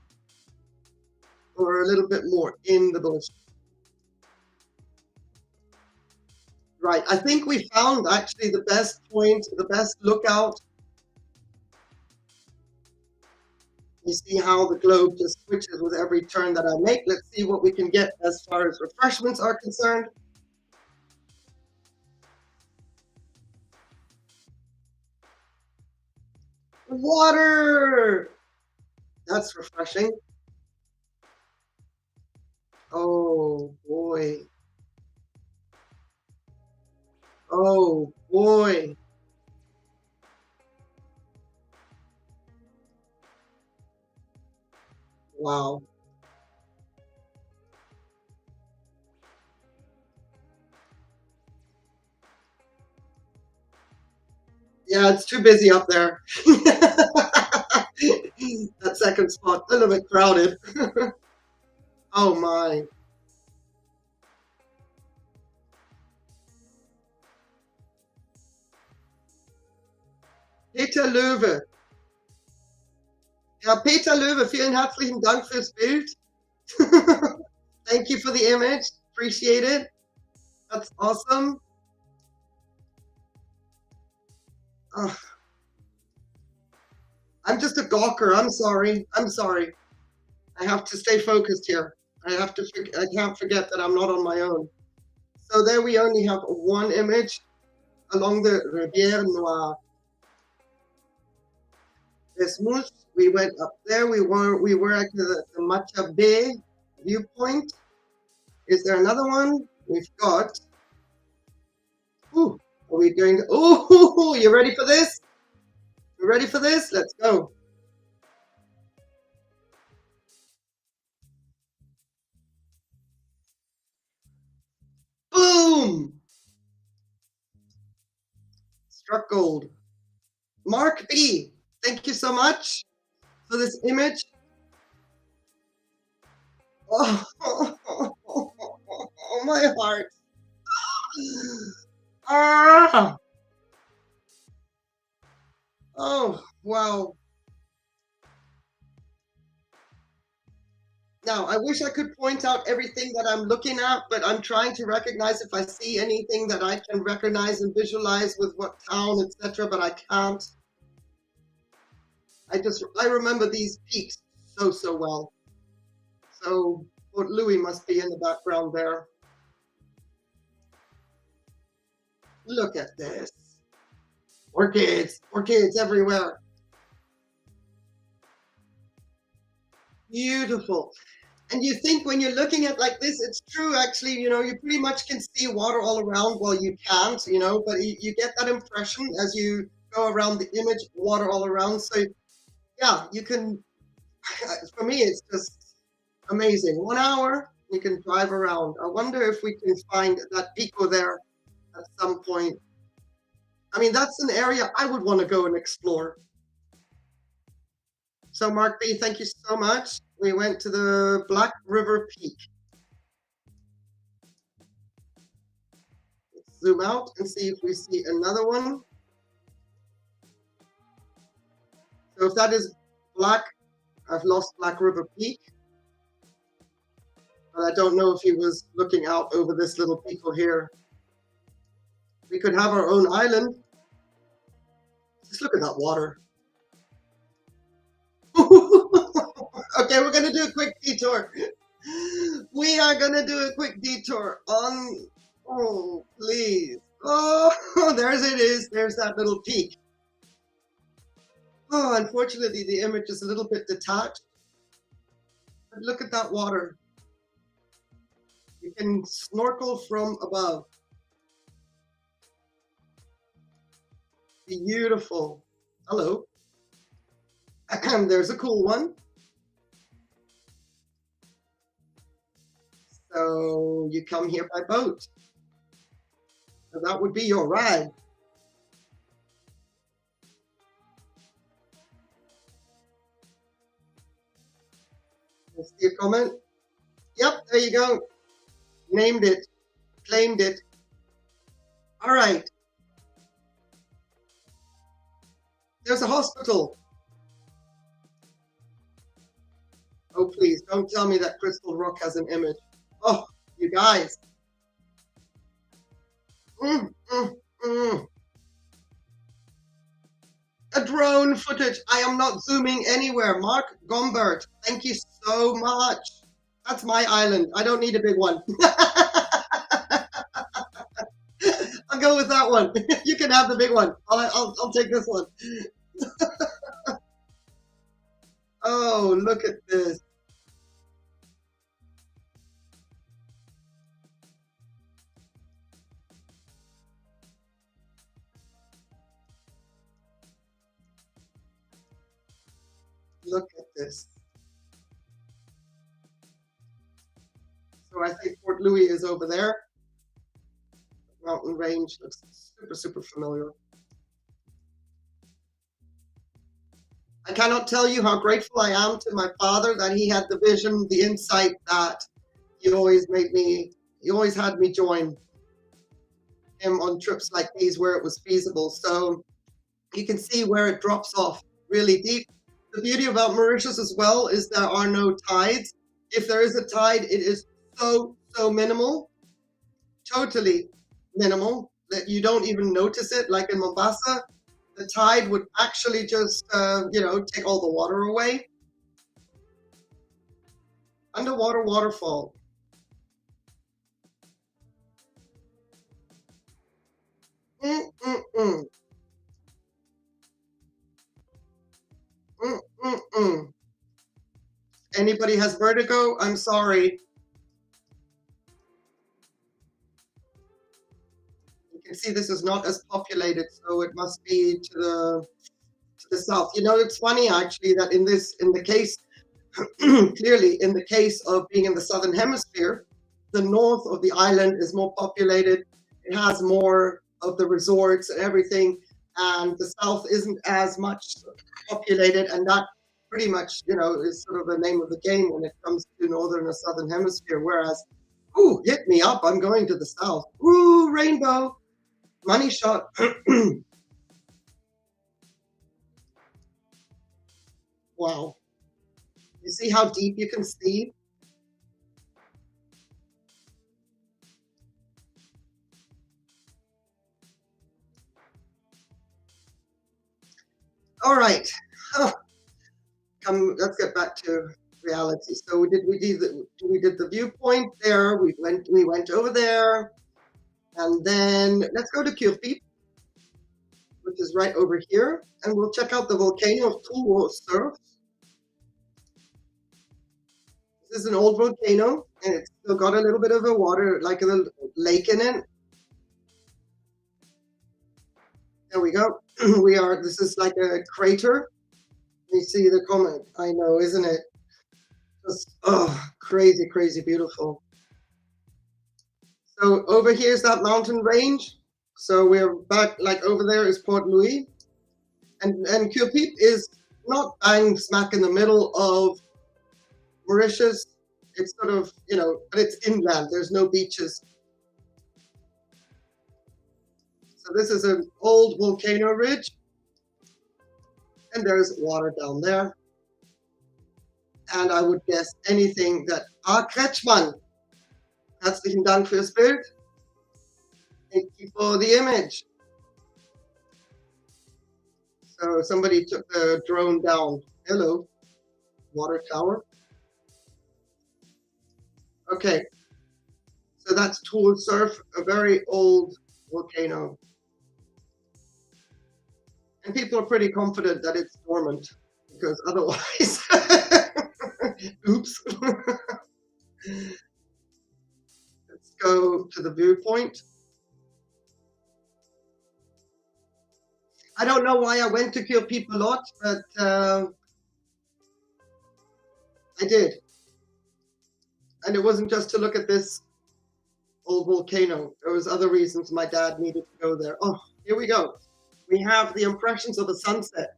Or a little bit more in the bush? Right. I think we found actually the best point, the best lookout. You see how the globe just switches with every turn that I make. Let's see what we can get as far as refreshments are concerned. Water! That's refreshing. Oh boy. Oh boy. Wow. Yeah, it's too busy up there. That second spot, a little bit crowded. Oh my. Peter Löwe. Ja, Peter Löwe, vielen herzlichen Dank fürs Bild. Thank you for the image. Appreciate it. That's awesome. Oh, I'm just a gawker. I'm sorry. I'm sorry. I have to stay focused here. I can't forget that I'm not on my own. So there we only have one image along the Rivière Noire. Resmus, we went up there. We were at the Matcha Bay viewpoint. Is there another one? We've got. Ooh, are we going to? Oh, you ready for this? You ready for this? Let's go. Boom! Struck gold. Mark B, thank you so much for this image. Oh, my heart. Ah, oh, wow. Now, I wish I could point out everything that I'm looking at, but I'm trying to recognize if I see anything that I can recognize and visualize with what town, etc., but I can't. I remember these peaks so well. So Port Louis must be in the background there. Look at this. Orchids, orchids everywhere. Beautiful. And you think when you're looking at like this, it's true actually, you pretty much can see water all around. Well, you can't, but you get that impression as you go around the image, water all around. So yeah, you can, for me, it's just amazing. 1 hour, you can drive around. I wonder if we can find that pico there at some point. I mean, that's an area I would want to go and explore. So Mark B, thank you so much. We went to the Black River Peak. Let's zoom out and see if we see another one. So if that is Black, I've lost Black River Peak. But I don't know if he was looking out over this little pico here. We could have our own island. Just look at that water. Okay, we're going to do a quick detour. We are going to do a quick detour on, oh, please. Oh, there's it is. There's that little peak. Oh, unfortunately, the image is a little bit detached. But look at that water. You can snorkel from above. Beautiful. Hello. There's a cool one. So you come here by boat. So that would be your ride. Let's see a comment. Yep, there you go. Named it. Claimed it. All right. There's a hospital. Oh, please, don't tell me that Crystal Rock has an image. Oh, you guys. Mm, mm, mm. A drone footage. I am not zooming anywhere. Mark Gombert, thank you so much. That's my island. I don't need a big one. I'll go with that one. You can have the big one. I'll take this one. Oh, look at this. Look at this. So I think Port Louis is over there. Mountain range looks super familiar. I cannot tell you how grateful I am to my father that he had the vision, the insight that he always had me join him on trips like these where it was feasible. So you can see where it drops off really deep. The beauty about Mauritius as well is there are no tides. If there is a tide, it is so minimal, totally minimal, that you don't even notice it. Like in Mombasa, the tide would actually just, take all the water away. Underwater waterfall. Mm-mm-mm. Mm-mm-mm. Anybody has vertigo? I'm sorry. You can see this is not as populated, so it must be to the south. It's funny actually that in the case, clearly in the case of being in the southern hemisphere, the north of the island is more populated. It has more of the resorts and everything, and the south isn't as much populated, and that pretty much, you know, is sort of the name of the game when it comes to northern or southern hemisphere. Whereas, ooh, hit me up, I'm going to the south. Ooh, rainbow, money shot. Wow. You see how deep you can see? All right. Oh, come, let's get back to reality. So we did the viewpoint there. We went over there, and then let's go to Kirpip, which is right over here, and we'll check out the volcano of Tousserok. This is an old volcano, and it's still got a little bit of a water, like a little lake in it. There we go. This is like a crater. You see the comment. I know, isn't it? Just, oh, crazy, crazy beautiful. So over here is that mountain range. So we're back, like over there is Port Louis. And Kirpip is not bang smack in the middle of Mauritius. It's sort of, you know, but it's inland. There's no beaches. So this is an old volcano ridge. And there's water down there. And I would guess anything that... Ah, Kretschmann. Herzlichen Dank fürs Bild. Thank you for the image. So somebody took the drone down. Hello, water tower. Okay, so that's Tousserok, a very old volcano. And people are pretty confident that it's dormant, because otherwise, oops. Let's go to the viewpoint. I don't know why I went to Kirpip a lot, but I did. And it wasn't just to look at this old volcano. There was other reasons my dad needed to go there. Oh, here we go. We have the impressions of a sunset.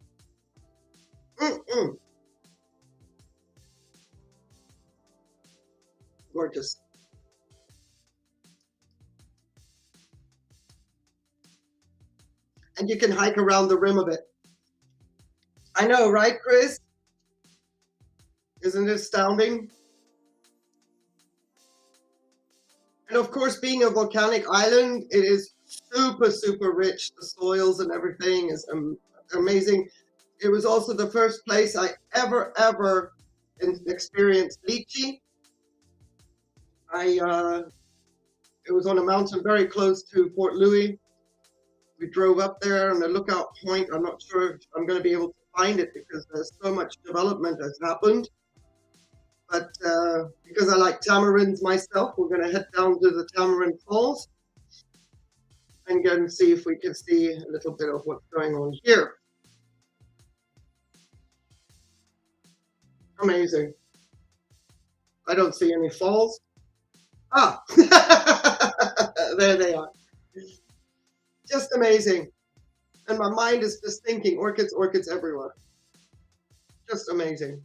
Gorgeous. And you can hike around the rim of it. I know, right, Chris? Isn't it astounding? And of course, being a volcanic island, it is super, super rich. The soils and everything is amazing. It was also the first place I ever experienced lychee. It was on a mountain very close to Port Louis. We drove up there on the lookout point. I'm not sure if I'm going to be able to find it because there's so much development has happened. But because I like tamarinds myself, we're going to head down to the Tamarind Falls and go and see if we can see a little bit of what's going on here. Amazing. I don't see any falls. Ah, there they are. Just amazing. And my mind is just thinking orchids, orchids everywhere. Just amazing.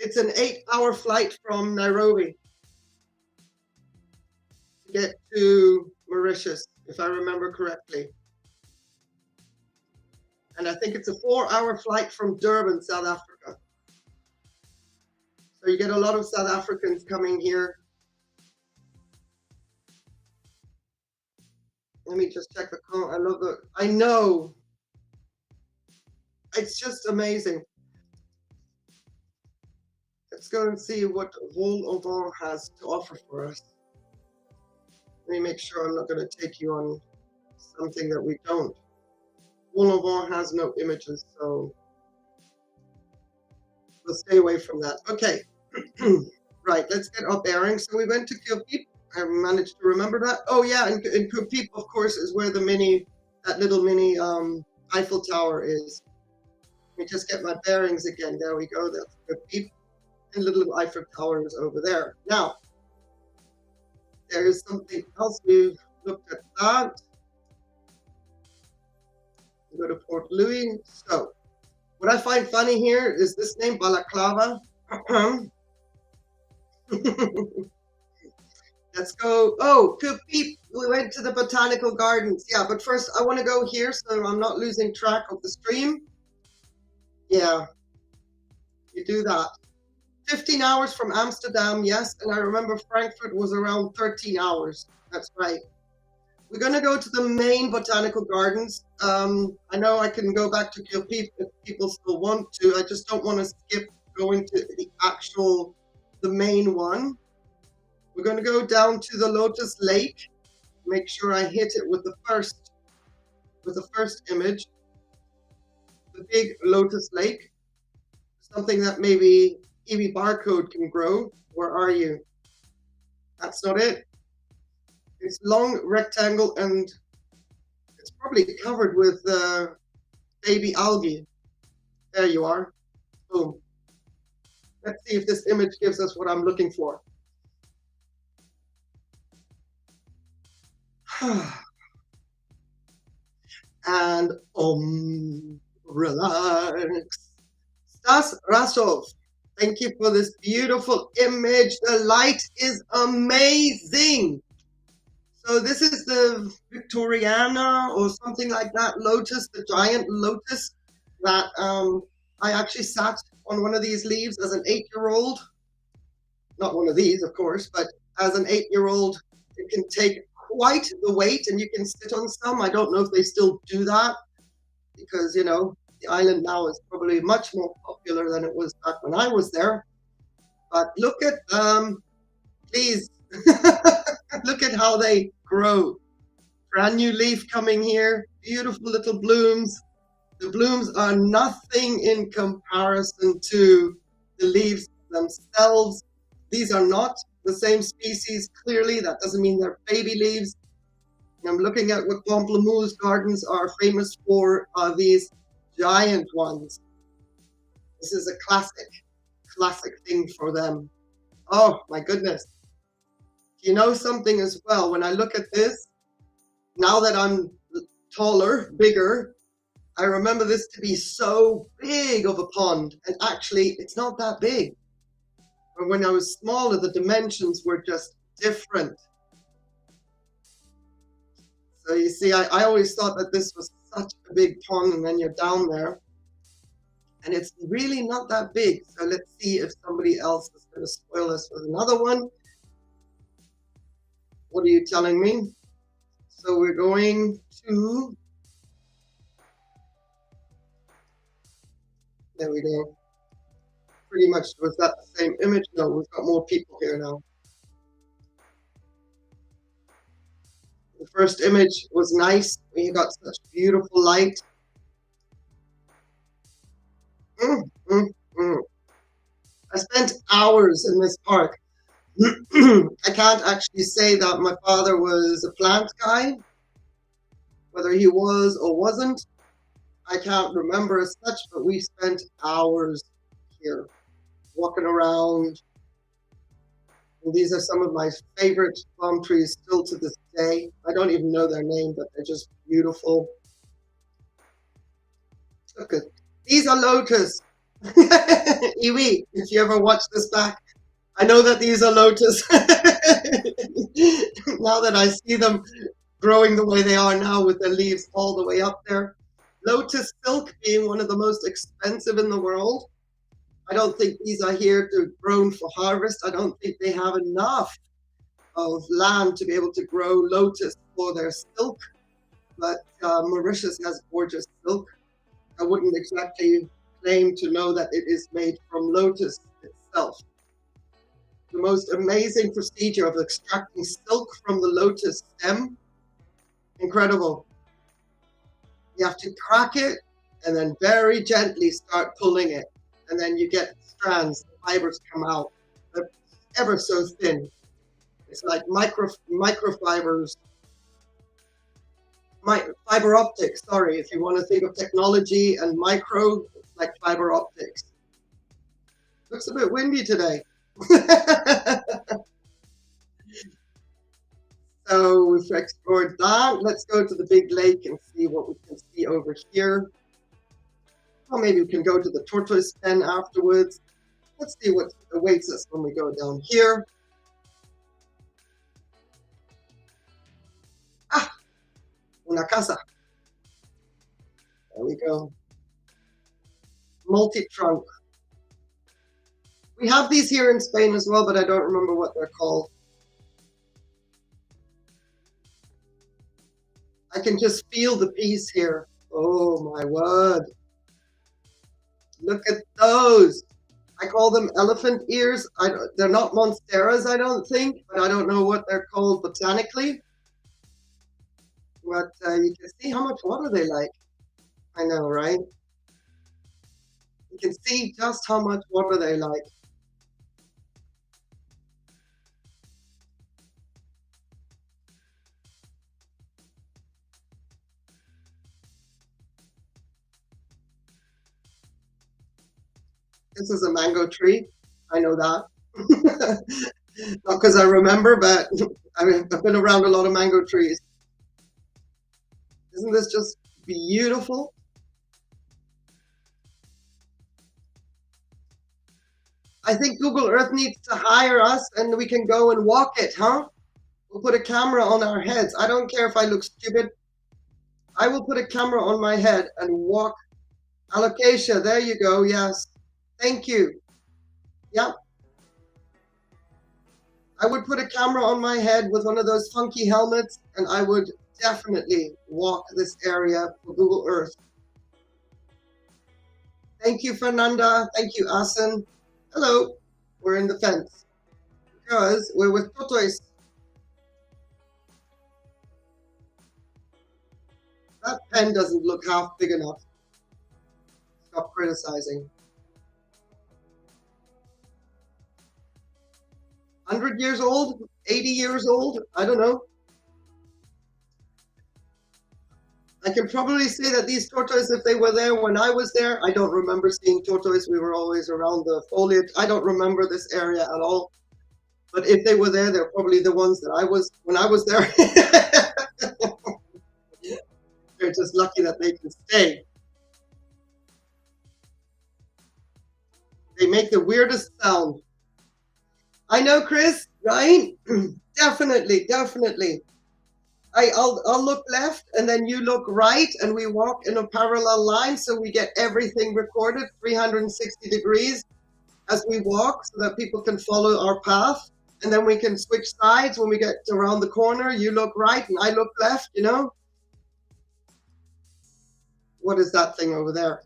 It's an 8-hour flight from Nairobi to get to Mauritius, if I remember correctly. And I think it's a 4-hour flight from Durban, South Africa. So you get a lot of South Africans coming here. Let me just check the comment. I love the, I know. It's just amazing. Let's go and see what Vol au Vent has to offer for us. Let me make sure I'm not going to take you on something that we don't. Vol au Vent has no images, so we'll stay away from that. Okay, right, let's get our bearings. So we went to Kirpip. I managed to remember that. Oh yeah, and Kirpip, of course, is where the that little mini Eiffel Tower is. Let me just get my bearings again. There we go. That's Kirpip. And little Eiffel Tower is over there. Now, there is something else. We've looked at that. Go to Port Louis. So, what I find funny here is this name, balaclava. Let's go. Oh, good peep. We went to the botanical gardens. Yeah, but first I want to go here so I'm not losing track of the stream. Yeah, you do that. 15 hours from Amsterdam, yes. And I remember Frankfurt was around 13 hours. That's right. We're going to go to the main botanical gardens. I know I can go back to Kilpeep if people still want to. I just don't want to skip going to the main one. We're going to go down to the Lotus Lake. Make sure I hit it with the first image. The big Lotus Lake. Something that maybe Kiwi Barcode can grow. Where are you? That's not it. It's long rectangle and it's probably covered with baby algae. There you are. Boom. Let's see if this image gives us what I'm looking for. And relax. Stas Rasov, thank you for this beautiful image. The light is amazing. So this is the Victoriana or something like that lotus, the giant lotus that I actually sat on one of these leaves as an 8-year-old. Not one of these, of course, but as an 8-year-old, it can take quite the weight and you can sit on some. I don't know if they still do that because, you know, the island now is probably much more popular than it was back when I was there. But look at, please, look at how they grow. Brand new leaf coming here, beautiful little blooms. The blooms are nothing in comparison to the leaves themselves. These are not the same species, clearly. That doesn't mean they're baby leaves. I'm looking at what Pamplemousses gardens are famous for, these giant ones. This is a classic thing for them. Oh my goodness. You know something as well, when I look at this, now that I'm taller, bigger, I remember this to be so big of a pond, and actually it's not that big. But when I was smaller, the dimensions were just different. So you see, I always thought that this was such a big pond, and then you're down there, and it's really not that big. So let's see if somebody else is going to spoil us with another one. What are you telling me? So we're going to, there we go. Pretty much, was that the same image? No, we've got more people here now. The first image was nice. We got such beautiful light. I spent hours in this park. I can't actually say that my father was a plant guy. Whether he was or wasn't, I can't remember as such, but we spent hours here walking around. And these are some of my favorite palm trees still to this day. I don't even know their name, but they're just beautiful. Look at these are lotus. Iwi, if you ever watch this back, I know that these are lotus. Now that I see them growing the way they are now with their leaves all the way up there. Lotus silk being one of the most expensive in the world. I don't think these are here to grown for harvest. I don't think they have enough of land to be able to grow lotus for their silk. But Mauritius has gorgeous silk. I wouldn't exactly claim to know that it is made from lotus itself. The most amazing procedure of extracting silk from the lotus stem. Incredible. You have to crack it and then very gently start pulling it. And then you get strands, the fibers come out. They're ever so thin. It's like microfibers. Fiber optics, sorry, if you want to think of technology and micro, it's like fiber optics. Looks a bit windy today. So we've explored that. Let's go to the big lake and see what we can see over here. Or maybe we can go to the tortoise pen afterwards. Let's see what awaits us when we go down here. Ah, una casa. There we go. Multi-trunk. We have these here in Spain as well, but I don't remember what they're called. I can just feel the peace here. Oh my word. Look at those. I call them elephant ears. They're not monsteras, I don't think, but I don't know what they're called botanically. But you can see how much water they like. I know, right? You can see just how much water they like. This is a mango tree. I know that. Not because I remember, but I mean, I've been around a lot of mango trees. Isn't this just beautiful? I think Google Earth needs to hire us and we can go and walk it, huh? We'll put a camera on our heads. I don't care if I look stupid. I will put a camera on my head and walk. Alocasia, there you go. Yes. Thank you. Yep. I would put a camera on my head with one of those funky helmets and I would definitely walk this area for Google Earth. Thank you, Fernanda. Thank you, Asen. Hello. We're in the fence because we're with tortoise. That pen doesn't look half big enough. Stop criticizing. 100 years old? 80 years old? I don't know. I can probably say that these tortoises, if they were there when I was there, I don't remember seeing tortoise. We were always around the foliage. I don't remember this area at all. But if they were there, they're probably the ones that I was when I was there. They're just lucky that they can stay. They make the weirdest sound. I know, Chris, right? Definitely, definitely. I'll look left and then you look right and we walk in a parallel line so we get everything recorded 360 degrees as we walk so that people can follow our path, and then we can switch sides when we get around the corner. You look right and I look left, you know? What is that thing over there?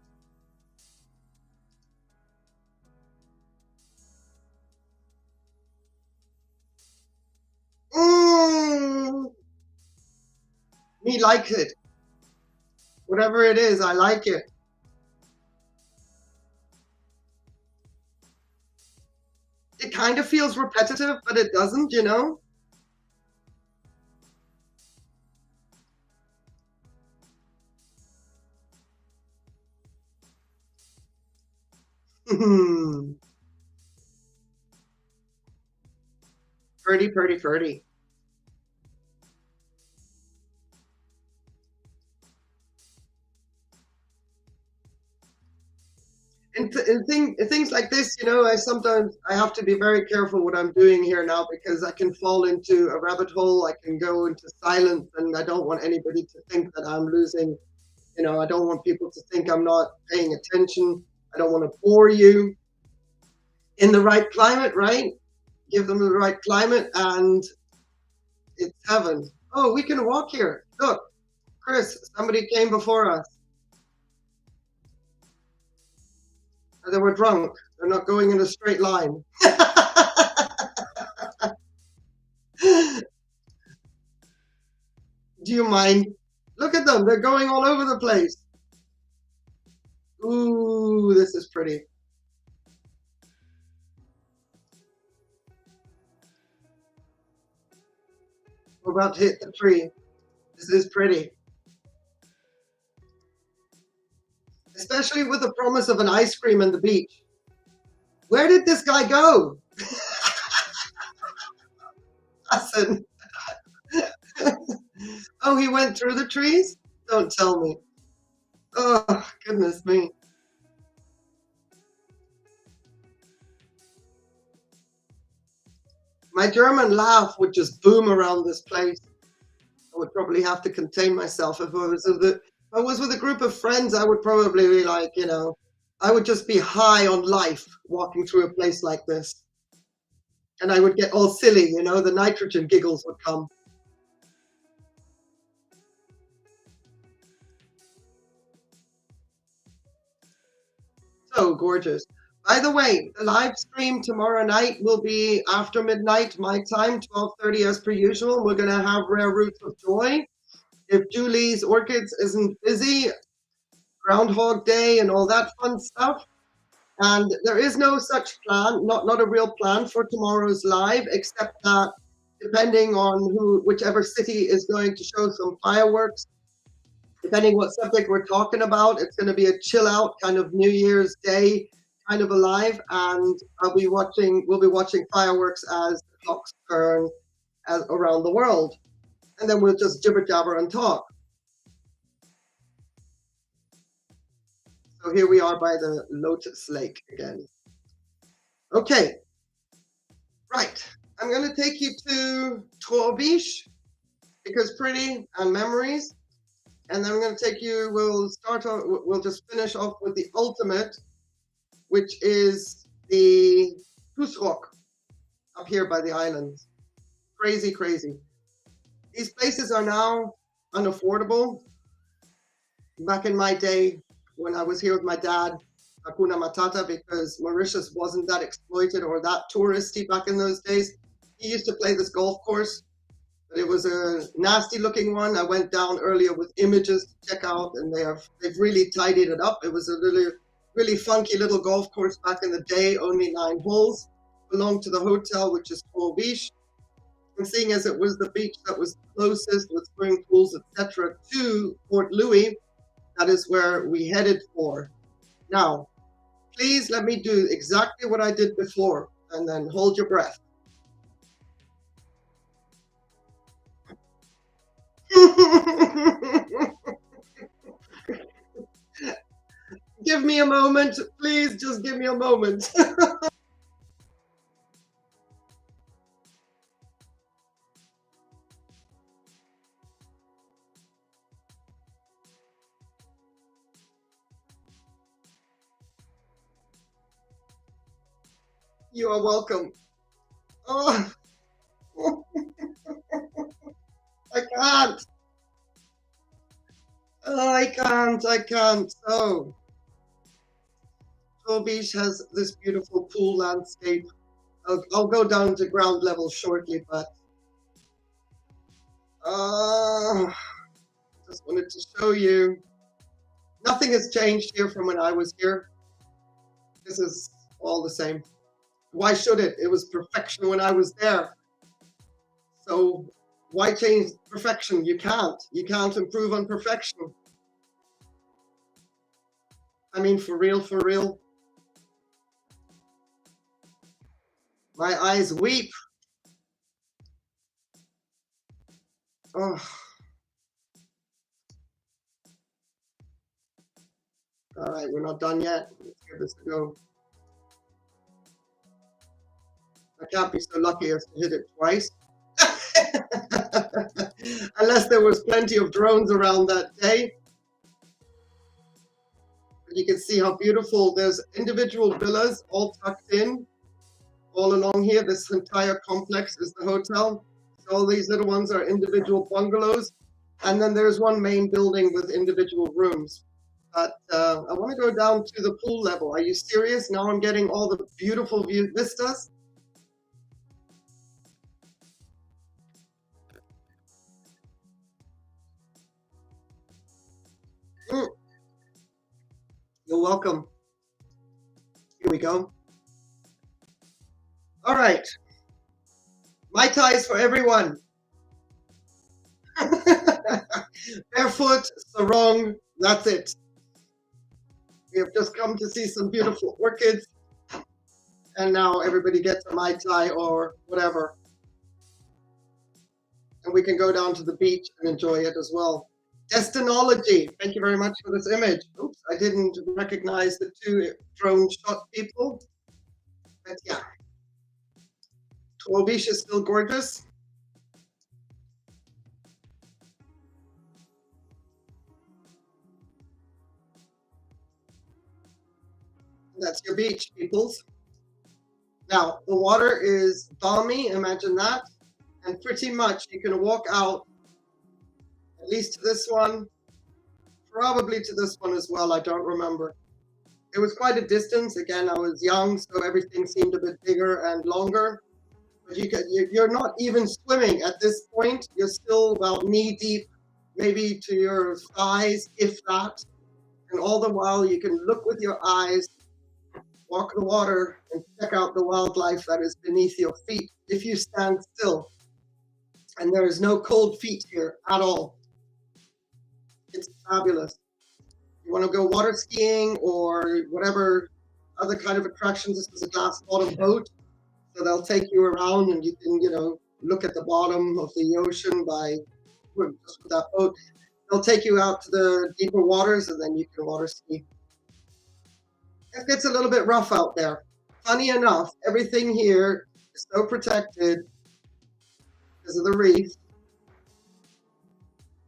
Me likes it. Whatever it is, I like it. It kind of feels repetitive, but it doesn't, you know? Pretty, pretty, pretty. And things like this, you know, I have to be very careful what I'm doing here now because I can fall into a rabbit hole. I can go into silence, and I don't want anybody to think that I'm losing. You know, I don't want people to think I'm not paying attention. I don't want to bore you. In the right climate, right? Give them the right climate, and it's heaven. Oh, we can walk here. Look, Chris, somebody came before us. They were drunk. They're not going in a straight line. Do you mind? Look at them. They're going all over the place. Ooh, this is pretty. We're about to hit the tree. This is pretty. Especially with the promise of an ice cream and the beach. Where did this guy go? Listen. Oh, he went through the trees? Don't tell me. Oh, goodness me. My German laugh would just boom around this place. I would probably have to contain myself if I was with a group of friends. I would probably be like, I would just be high on life walking through a place like this, and I would get all silly. The nitrogen giggles would come. So gorgeous. By the way, the live stream tomorrow night will be after midnight my time, 12:30 as per usual. We're gonna have Rare Roots of Joy. If Julie's Orchids isn't busy, Groundhog Day and all that fun stuff. And there is no such plan, not a real plan for tomorrow's live, except that depending on whichever city is going to show some fireworks, depending what subject we're talking about, it's going to be a chill out kind of New Year's Day kind of a live, and we'll be watching fireworks as the clocks turn around the world, and then we'll just jibber jabber and talk. So here we are by the Lotus Lake again. Okay, right. I'm going to take you to Troux because pretty and memories. And then I'm going to take you, we'll just finish off with the ultimate, which is the Tousserok up here by the islands. Crazy, crazy. These places are now unaffordable. Back in my day, when I was here with my dad, Hakuna Matata, because Mauritius wasn't that exploited or that touristy back in those days. He used to play this golf course, but it was a nasty looking one. I went down earlier with images to check out, and they've really tidied it up. It was a really funky little golf course back in the day, only 9 holes. Belonged to the hotel, which is Troux. And seeing as it was the beach that was closest with swimming pools, etc., to Port Louis, that is where we headed for. Now, please let me do exactly what I did before, and then hold your breath. Give me a moment, please, just give me a moment. You are welcome. Oh, I can't. Oh, I can't. So, Troux Beach has this beautiful pool landscape. I'll go down to ground level shortly, but just wanted to show you. Nothing has changed here from when I was here. This is all the same. Why should it? It was perfection when I was there. So why change perfection? You can't. You can't improve on perfection. I mean, for real, for real. My eyes weep. Oh. All right, we're not done yet. Let's give this a go. I can't be so lucky as to hit it twice. Unless there was plenty of drones around that day. But you can see how beautiful. There's individual villas all tucked in all along here. This entire complex is the hotel. So all these little ones are individual bungalows. And then there's one main building with individual rooms. But I want to go down to the pool level. Are you serious? Now I'm getting all the beautiful vistas. You're welcome. Here we go. All right. Mai Tais for everyone. Barefoot, sarong, that's it. We have just come to see some beautiful orchids, and now everybody gets a Mai Tai or whatever. and we can go down to the beach and enjoy it as well. Destinology, thank you very much for this image. Oops, I didn't recognize the two drone shot people. But yeah, Biches is still gorgeous. That's your beach, peoples. Now, the water is balmy, imagine that. And pretty much you can walk out, at least to this one, probably to this one as well, I don't remember. It was quite a distance. Again, I was young, so everything seemed a bit bigger and longer. But you're not even swimming at this point. You're still about knee deep, maybe to your thighs, if that. And all the while you can look with your eyes, walk the water, and check out the wildlife that is beneath your feet if you stand still. And there is no cold feet here at all. It's fabulous. You want to go water skiing or whatever other kind of attractions. This is a glass bottom boat, so they'll take you around and you can, look at the bottom of the ocean just with that boat. They'll take you out to the deeper waters and then you can water ski. It gets a little bit rough out there. Funny enough, everything here is so protected because of the reef.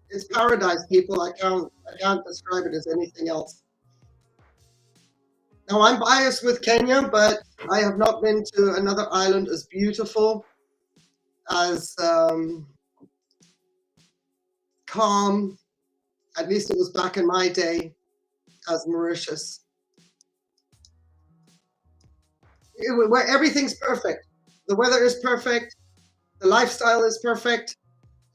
It's paradise, people. I can't describe it as anything else. Now, I'm biased with Kenya, but I have not been to another island as beautiful, as calm, at least it was back in my day, as Mauritius. Where everything's perfect. The weather is perfect. The lifestyle is perfect.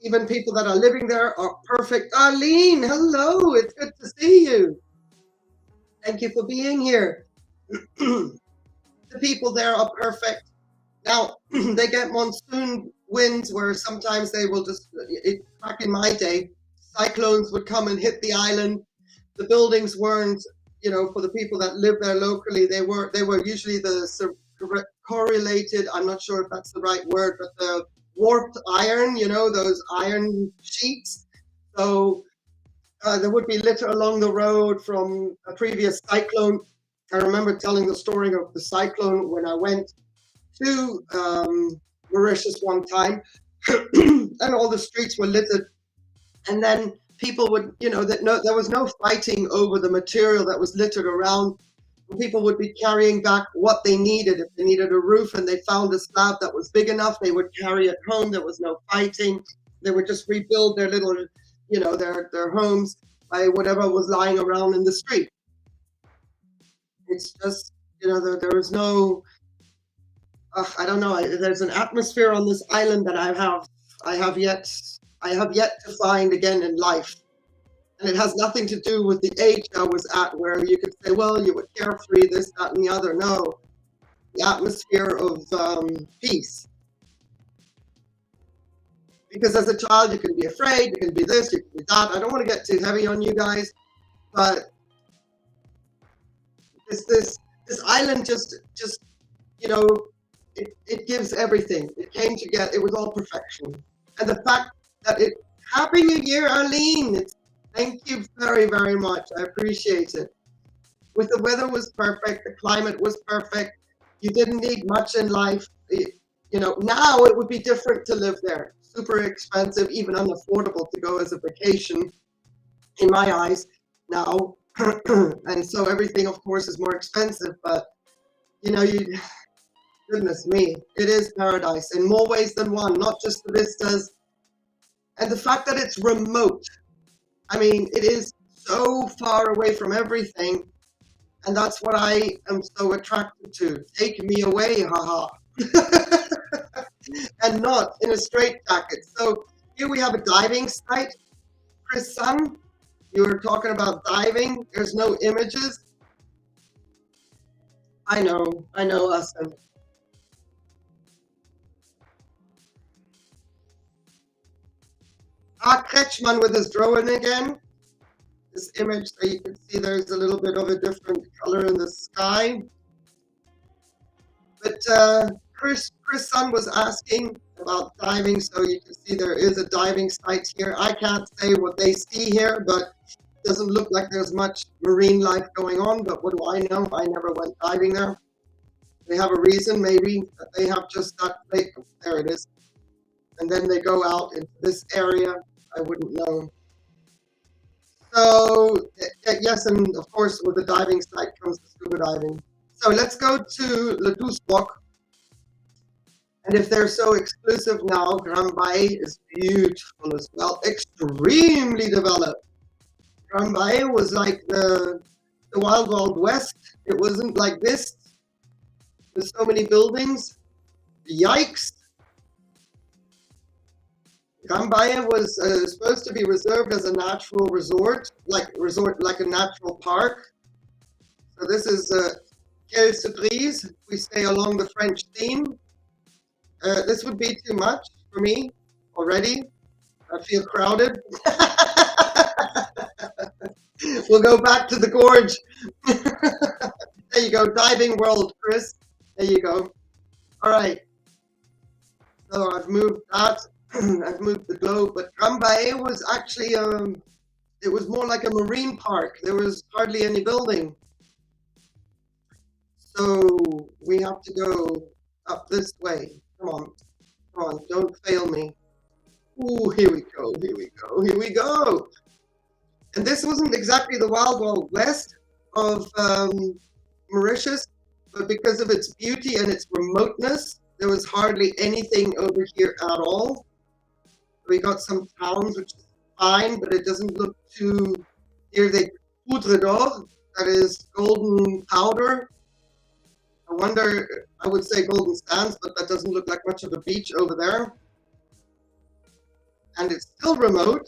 Even people that are living there are perfect. Arlene, hello. It's good to see you. Thank you for being here. The people there are perfect. Now, they get monsoon winds where sometimes they will just, back in my day, cyclones would come and hit the island. The buildings weren't, for the people that live there locally, they were usually the correlated, I'm not sure if that's the right word, but the warped iron, those iron sheets. So there would be litter along the road from a previous cyclone. I remember telling the story of the cyclone when I went to Mauritius one time, and all the streets were littered. And then people would, there was no fighting over the material that was littered around. People would be carrying back what they needed. If they needed a roof and they found a slab that was big enough, they would carry it home. There was no fighting. They would just rebuild their little, their homes by whatever was lying around in the street. It's just, there is no, I don't know. There's an atmosphere on this island that I have yet to find again in life. And it has nothing to do with the age I was at, where you could say, well, you were carefree, this, that, and the other. No, the atmosphere of peace. Because as a child, you can be afraid, you can be this, you can be that. I don't want to get too heavy on you guys, but this island just it gives everything. It came together. It was all perfection. And the fact that Happy New Year, Arlene. Thank you very, very much. I appreciate it. The weather was perfect. The climate was perfect. You didn't need much in life. Now it would be different to live there. Super expensive, even unaffordable to go as a vacation, in my eyes, now. And so everything, of course, is more expensive. But, goodness me, it is paradise in more ways than one, not just the vistas. And the fact that it's remote. I mean, it is so far away from everything, and that's what I am so attracted to. Take me away, haha. And not in a straitjacket. So here we have a diving site. Chris Sun, you were talking about diving. There's no images. I know, Austin. Kretschmann with his drone again. This image, so you can see there's a little bit of a different color in the sky. But Chris Sun was asking about diving, so you can see there is a diving site here. I can't say what they see here, but it doesn't look like there's much marine life going on, but what do I know? I never went diving there. They have a reason, maybe, that they have just that lake. There it is. And then they go out into this area. I wouldn't know. So, yes, and of course, with the diving site comes the scuba diving. So let's go to Le Tousserok. And if they're so exclusive now, Graminifolia is beautiful as well, extremely developed. Graminifolia was like the Wild Wild West. It wasn't like this, with so many buildings. Yikes. Graminifolia was supposed to be reserved as a natural resort, like a natural park. So this is Quelle Surprise. We stay along the French theme. This would be too much for me already. I feel crowded. We'll go back to the gorge. There you go, diving world, Chris. There you go. All right. So I've moved that. I've moved the globe, but Graminifolia was actually it was more like a marine park. There was hardly any building. So we have to go up this way. Come on, don't fail me. Ooh, here we go, here we go, here we go. And this wasn't exactly the Wild Wild West of Mauritius, but because of its beauty and its remoteness, there was hardly anything over here at all. We got some towns, which is fine, but it doesn't look too... Here they poudre d'or, that is golden powder. I wonder, I would say golden sands, but that doesn't look like much of a beach over there. And it's still remote.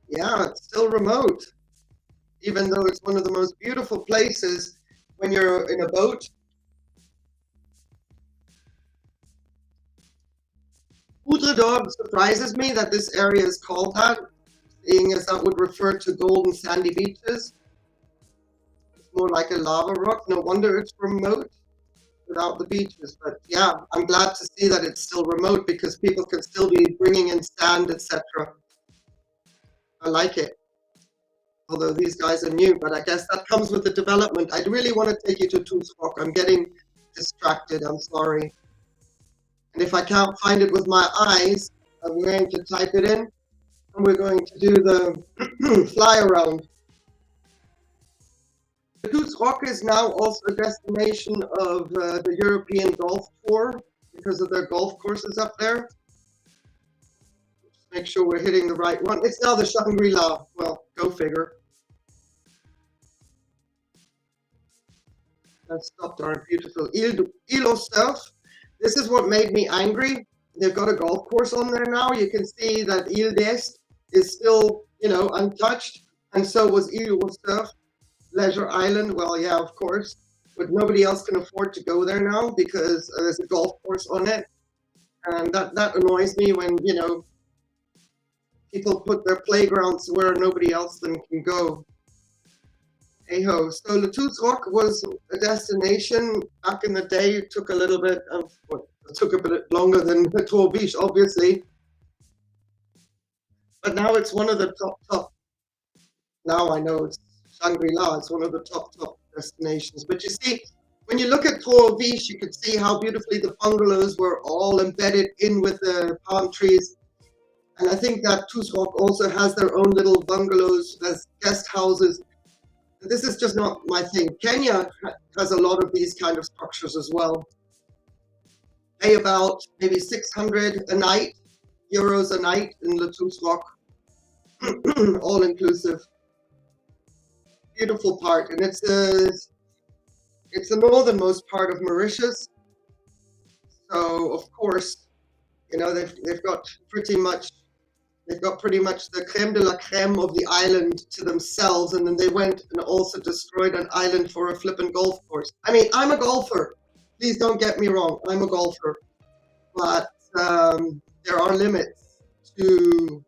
Yeah, it's still remote. Even though it's one of the most beautiful places when you're in a boat. Poudre d'or surprises me that this area is called that, seeing as that would refer to golden sandy beaches. More like a lava rock. No wonder it's remote without the beaches. But yeah, I'm glad to see that it's still remote because people can still be bringing in sand, etc. I like it. Although these guys are new, but I guess that comes with the development. I really want to take you to Tousserok. I'm getting distracted. I'm sorry. And if I can't find it with my eyes, I'm going to type it in and we're going to do the fly around. Tousserok is now also a destination of the European Golf Tour because of their golf courses up there. Just make sure we're hitting the right one. It's now the Shangri-La. Well, go figure. That stopped our beautiful Ile au Surf. This is what made me angry. They've got a golf course on there now. You can see that Ile d'Est is still, untouched, and so was Ile au Surf. Leisure Island, well, yeah, of course, but nobody else can afford to go there now because there's a golf course on it, and that annoys me when people put their playgrounds where nobody else then can go. Hey ho! So Le Tousserok was a destination back in the day. It took a little bit of, it took a bit longer than Trois Biches, obviously, but now it's one of the top. Now I know it's Shangri-La, it's one of the top destinations. But you see, when you look at Trois Biches, you can see how beautifully the bungalows were all embedded in with the palm trees. And I think that Tousserok also has their own little bungalows as guest houses. This is just not my thing. Kenya has a lot of these kind of structures as well. Pay about maybe 600 a night, euros a night in Le Tousserok, all inclusive. Beautiful part, and it's the northernmost part of Mauritius. So of course, they've got pretty much the creme de la creme of the island to themselves, and then they went and also destroyed an island for a flippin' golf course. I mean, I'm a golfer. Please don't get me wrong. I'm a golfer, but there are limits to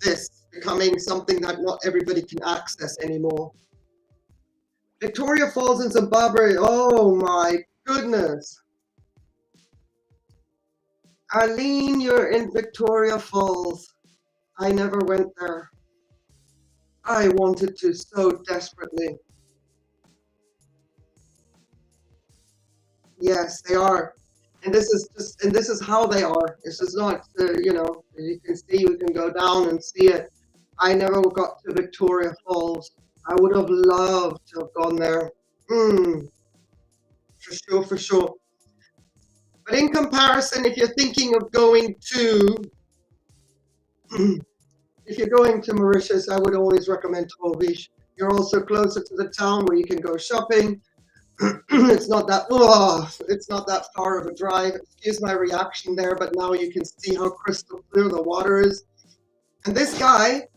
this becoming something that not everybody can access anymore. Victoria Falls in Zimbabwe, oh my goodness. Arlene, you're in Victoria Falls. I never went there. I wanted to so desperately. Yes, they are. And this is how they are. This is not, you know, you can see, you can go down and see it. I never got to Victoria Falls. I would have loved to have gone there. Mm, for sure, for sure. But in comparison, if you're thinking of going to, if you're going to Mauritius, I would always recommend Beach. You're also closer to the town where you can go shopping. It's not that far of a drive. Excuse my reaction there, but now you can see how crystal clear the water is. And this guy,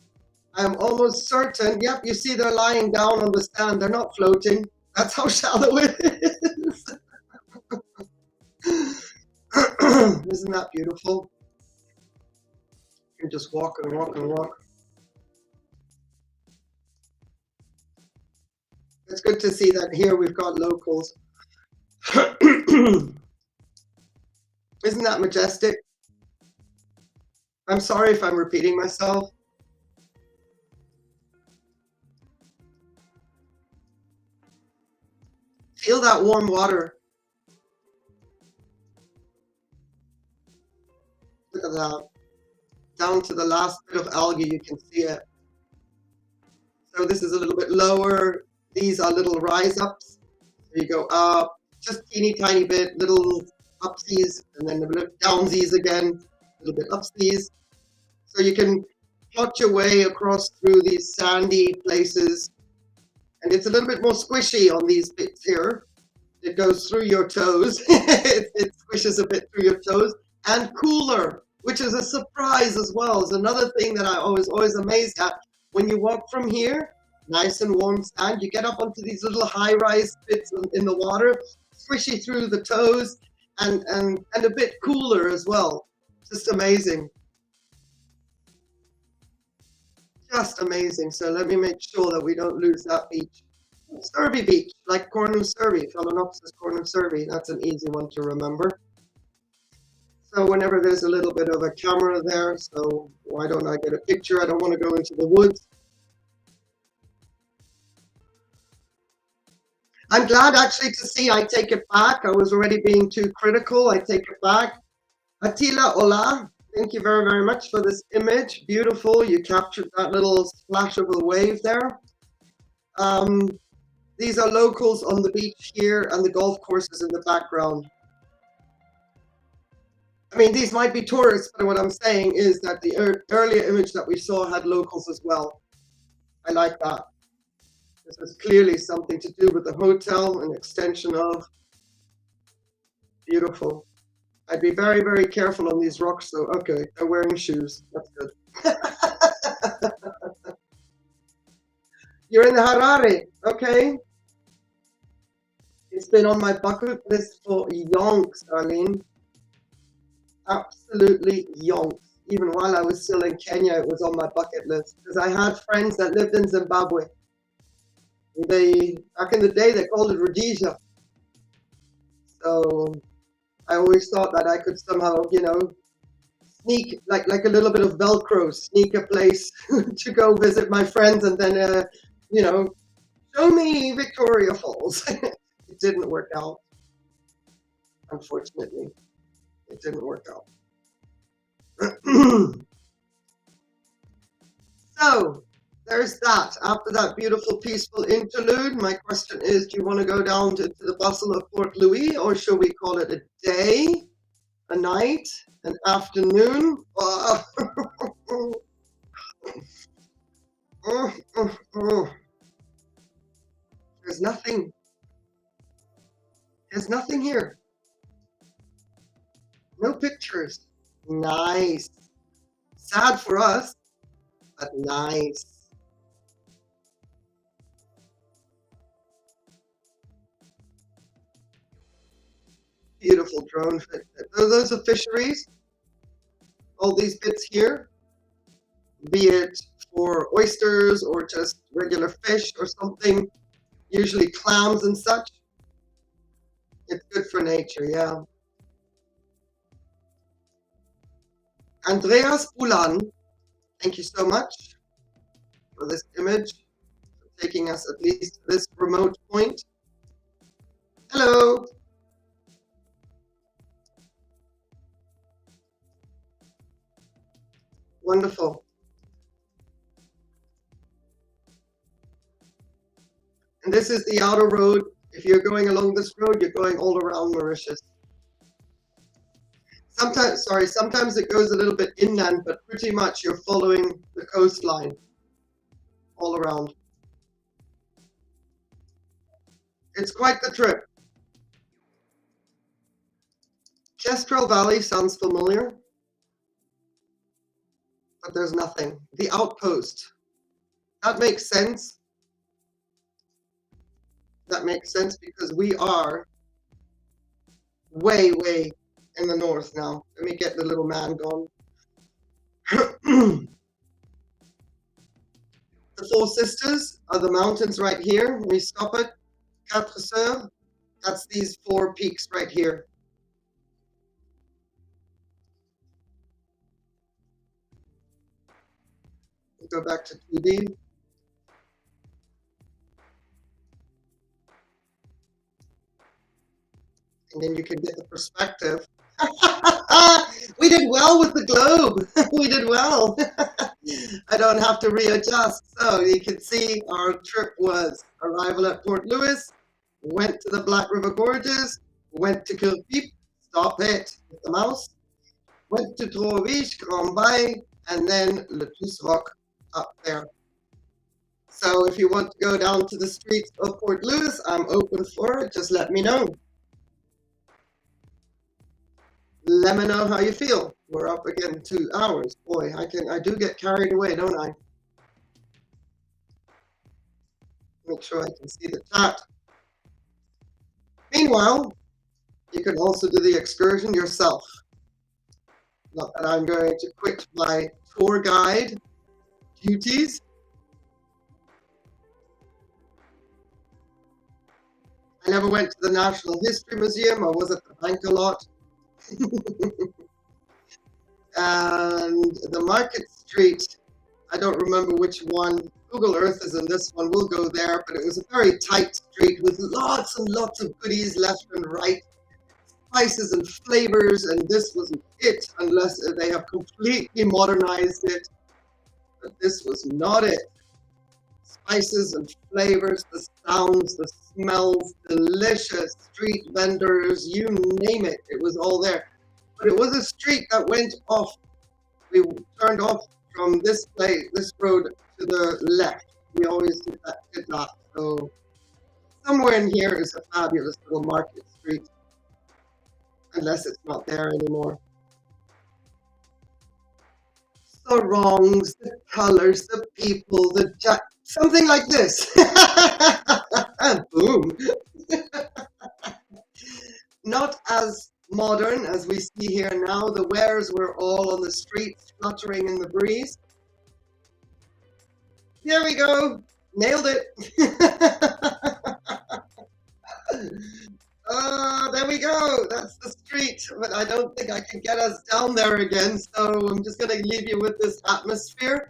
I'm almost certain, yep, you see they're lying down on the sand. They're not floating. That's how shallow it is. Isn't that beautiful? You can just walk and walk and walk. It's good to see that here we've got locals. Isn't that majestic? I'm sorry if I'm repeating myself. Feel that warm water. Look at that. Down to the last bit of algae, you can see it. So this is a little bit lower. These are little rise ups. So you go up, just teeny tiny bit, little upsies, and then a bit downsies again, a little bit upsies. So you can plot your way across through these sandy places. And it's a little bit more squishy on these bits here. It goes through your toes. It squishes a bit through your toes. And cooler, which is a surprise as well. Is another thing that I was always amazed at. When you walk from here, nice and warm sand, you get up onto these little high-rise bits in the water, squishy through the toes, and a bit cooler as well. Just amazing. Just amazing. So let me make sure that we don't lose that beach. Survey Beach, like Cornu Survey, Phalaenopsis cornu survey. That's an easy one to remember. So whenever there's a little bit of a camera there, so why don't I get a picture? I don't want to go into the woods. I'm glad actually to see, I take it back. I was already being too critical. I take it back. Attila Ola, thank you very, very much for this image. Beautiful. You captured that little splash of a wave there. These are locals on the beach here and the golf courses in the background. I mean, these might be tourists, but what I'm saying is that the earlier image that we saw had locals as well. I like that. This is clearly something to do with the hotel, an extension of. Beautiful. I'd be very, very careful on these rocks, though. Okay, they're wearing shoes. That's good. You're in Harare, okay? It's been on my bucket list for yonks, Arlene. Absolutely yonks. Even while I was still in Kenya, it was on my bucket list because I had friends that lived in Zimbabwe. Back in the day, they called it Rhodesia. So I always thought that I could somehow, you know, sneak like a little bit of Velcro, sneak a place to go visit my friends, and then, you know, show me Victoria Falls. It didn't work out, unfortunately. It didn't work out. So there's that. After that beautiful, peaceful interlude, my question is, do you want to go down to the bustle of Port Louis, or should we call it a day, a night, an afternoon? There's nothing. There's nothing here. No pictures. Nice. Sad for us, but nice. Beautiful drone fit. Those are fisheries. All these bits here, be it for oysters or just regular fish or something, usually clams and such. It's good for nature, yeah. Andreas Bulan, thank you so much for this image, for taking us at least to this remote point. Hello. Wonderful. And this is the outer road. If you're going along this road, you're going all around Mauritius. Sometimes it goes a little bit inland, but pretty much you're following the coastline all around. It's quite the trip. Kestrel Valley sounds familiar, but there's nothing. The outpost. That makes sense. That makes sense because we are way, way in the north now. Let me get the little man gone. The Four Sisters are the mountains right here. We stop at Quatre Sœurs. That's these four peaks right here. We'll go back to 2D. And then you can get the perspective. We did well with the globe. We did well. I don't have to readjust. So you can see our trip was arrival at Port Louis, went to the Black River Gorges, went to Cryptopus, stop it with the mouse, went to Troux, Grand Bay, and then Le Tousserok up there. So if you want to go down to the streets of Port Louis, I'm open for it. Just let me know. Let me know how you feel. We're up again 2 hours. Boy, I do get carried away, don't I? Make sure I can see the chat. Meanwhile, you can also do the excursion yourself. Not that I'm going to quit my tour guide duties. I never went to the National History Museum. I was at the bank a lot. And the Market Street, I don't remember which one. Google Earth is in this one. We'll go there, but it was a very tight street with lots and lots of goodies left and right, spices and flavors, and this wasn't it unless they have completely modernized it. But this was not it. Spices and flavors, the sounds, the smells, delicious street vendors, you name it, it was all there. But it was a street that went off. We turned off from this road to the left. We always did that. So somewhere in here is a fabulous little market street, unless it's not there anymore. The wrongs, the colors, the people, something like this. Boom. Not as modern as we see here now. The wares were all on the streets, fluttering in the breeze. There we go. Nailed it. There we go. That's the street, but I don't think I can get us down there again. So I'm just going to leave you with this atmosphere.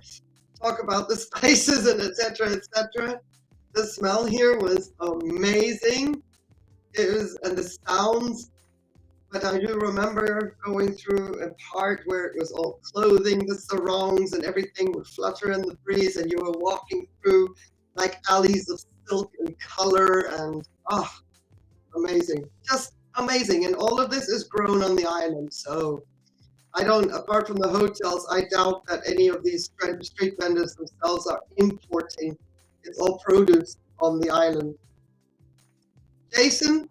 Talk about the spices and etc. etc. The smell here was amazing. And the sounds. But I do remember going through a part where it was all clothing, the sarongs and everything would flutter in the breeze, and you were walking through like alleys of silk and color, and amazing, just amazing. And all of this is grown on the island. So apart from the hotels, I doubt that any of these street vendors themselves are importing. It's all produce on the island. Jason,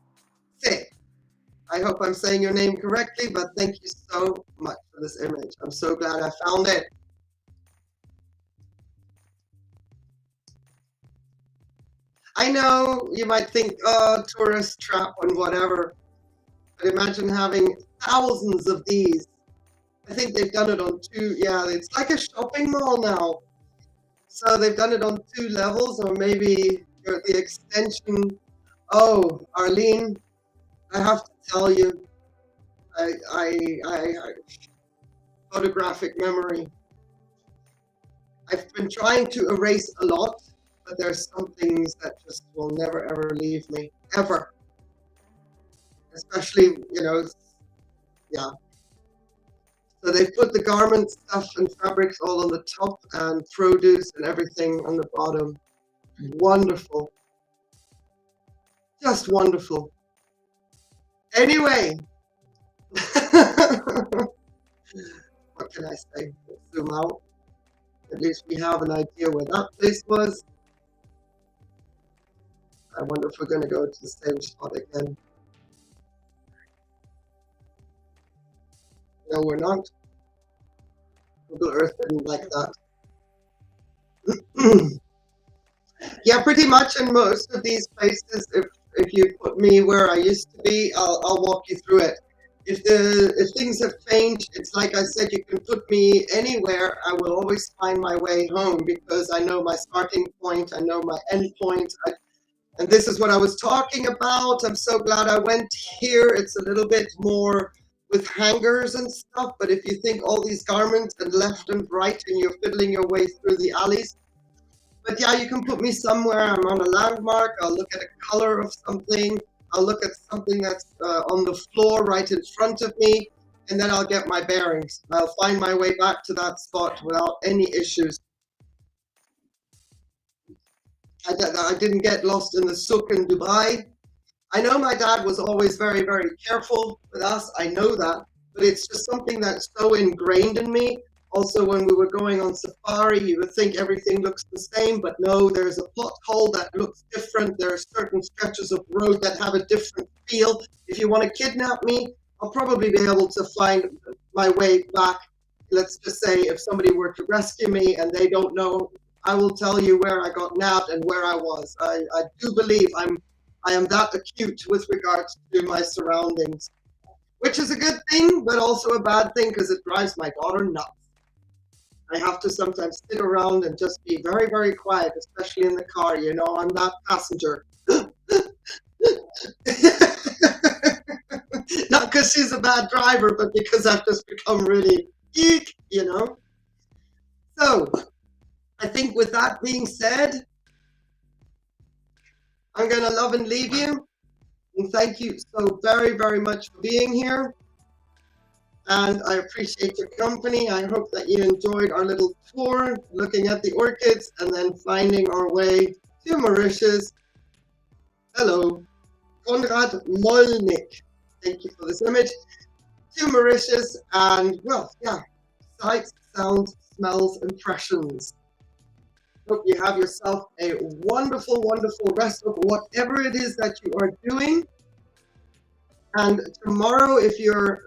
say. I hope I'm saying your name correctly, but thank you so much for this image. I'm so glad I found it. I know you might think, oh, tourist trap and whatever, but imagine having thousands of these. I think they've done it on it's like a shopping mall now. So they've done it on 2 levels, or maybe the extension. Oh, Arlene, I have to tell you, photographic memory. I've been trying to erase a lot, but there's some things that just will never ever leave me, ever. Especially, you know, yeah. So they put the garment stuff and fabrics all on the top and produce and everything on the bottom. Wonderful. Just wonderful. Anyway, what can I say? Let's zoom out. At least we have an idea where that place was. I wonder if we're going to go to the same spot again. No, we're not. Google Earth didn't like that. Yeah, pretty much in most of these places, if you put me where I used to be, I'll walk you through it. If things have changed, it's like I said, you can put me anywhere. I will always find my way home because I know my starting point, I know my end point. And this is what I was talking about. I'm so glad I went here. It's a little bit more with hangers and stuff, but if you think all these garments and left and right and you're fiddling your way through the alleys, but yeah, you can put me somewhere. I'm on a landmark. I'll look at a color of something. I'll look at something that's on the floor right in front of me, and then I'll get my bearings. I'll find my way back to that spot without any issues. I didn't get lost in the souk in Dubai. I know my dad was always very, very careful with us. I know that, but it's just something that's so ingrained in me. Also, when we were going on safari, you would think everything looks the same, but no, there's a pothole that looks different. There are certain stretches of road that have a different feel. If you want to kidnap me, I'll probably be able to find my way back. Let's just say if somebody were to rescue me and they don't know, I will tell you where I got nabbed and where I was. I do believe I am that acute with regards to my surroundings, which is a good thing, but also a bad thing because it drives my daughter nuts. I have to sometimes sit around and just be very, very quiet, especially in the car. You know, I'm that passenger. Not because she's a bad driver, but because I've just become really geek, you know. So, I think with that being said, I'm going to love and leave you. And thank you so very, very much for being here. And I appreciate your company. I hope that you enjoyed our little tour, looking at the orchids and then finding our way to Mauritius. Hello, Konrad Molnik. Thank you for this image. To Mauritius and, well, yeah, sights, sounds, smells, impressions. Hope you have yourself a wonderful, wonderful rest of whatever it is that you are doing. And tomorrow, if you're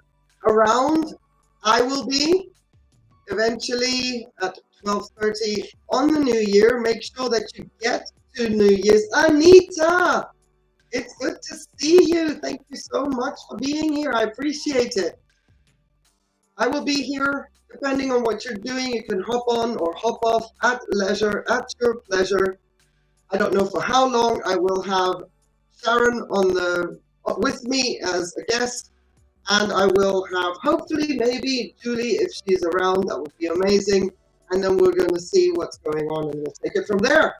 around, I will be eventually at 12:30 on the New Year. Make sure that you get to New Year's. Anita, it's good to see you. Thank you so much for being here. I appreciate it. I will be here depending on what you're doing. You can hop on or hop off at leisure, at your pleasure. I don't know for how long. I will have Sharon with me as a guest. And I will have, hopefully, maybe Julie, if she's around, that would be amazing. And then we're going to see what's going on and we'll take it from there.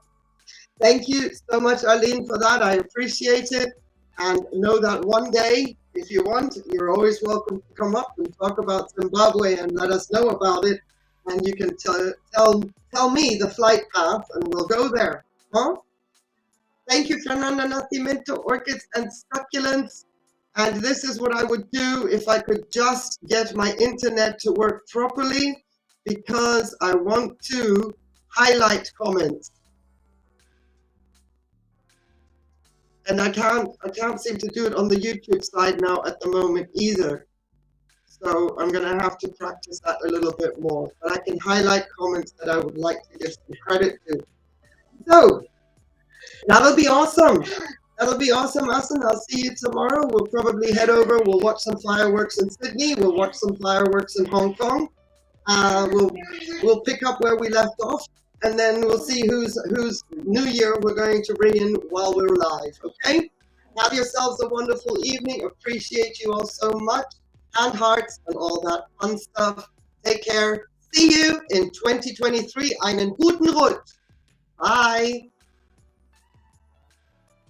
Thank you so much, Eileen, for that. I appreciate it. And know that one day, if you want, you're always welcome to come up and talk about Zimbabwe and let us know about it. And you can tell me the flight path and we'll go there. Huh? Thank you, Fernanda Nascimento, Orchids and Succulents. And this is what I would do if I could just get my internet to work properly, because I want to highlight comments. And I can't seem to do it on the YouTube side now at the moment either. So I'm going to have to practice that a little bit more. But I can highlight comments that I would like to give some credit to. So that'll be awesome. That'll be awesome, Asen. I'll see you tomorrow. We'll probably head over. We'll watch some fireworks in Sydney. We'll watch some fireworks in Hong Kong. We'll pick up where we left off, and then we'll see whose New Year we're going to bring in while we're live. Okay? Have yourselves a wonderful evening. Appreciate you all so much. Hand hearts and all that fun stuff. Take care. See you in 2023. Einen guten Rutsch. Bye.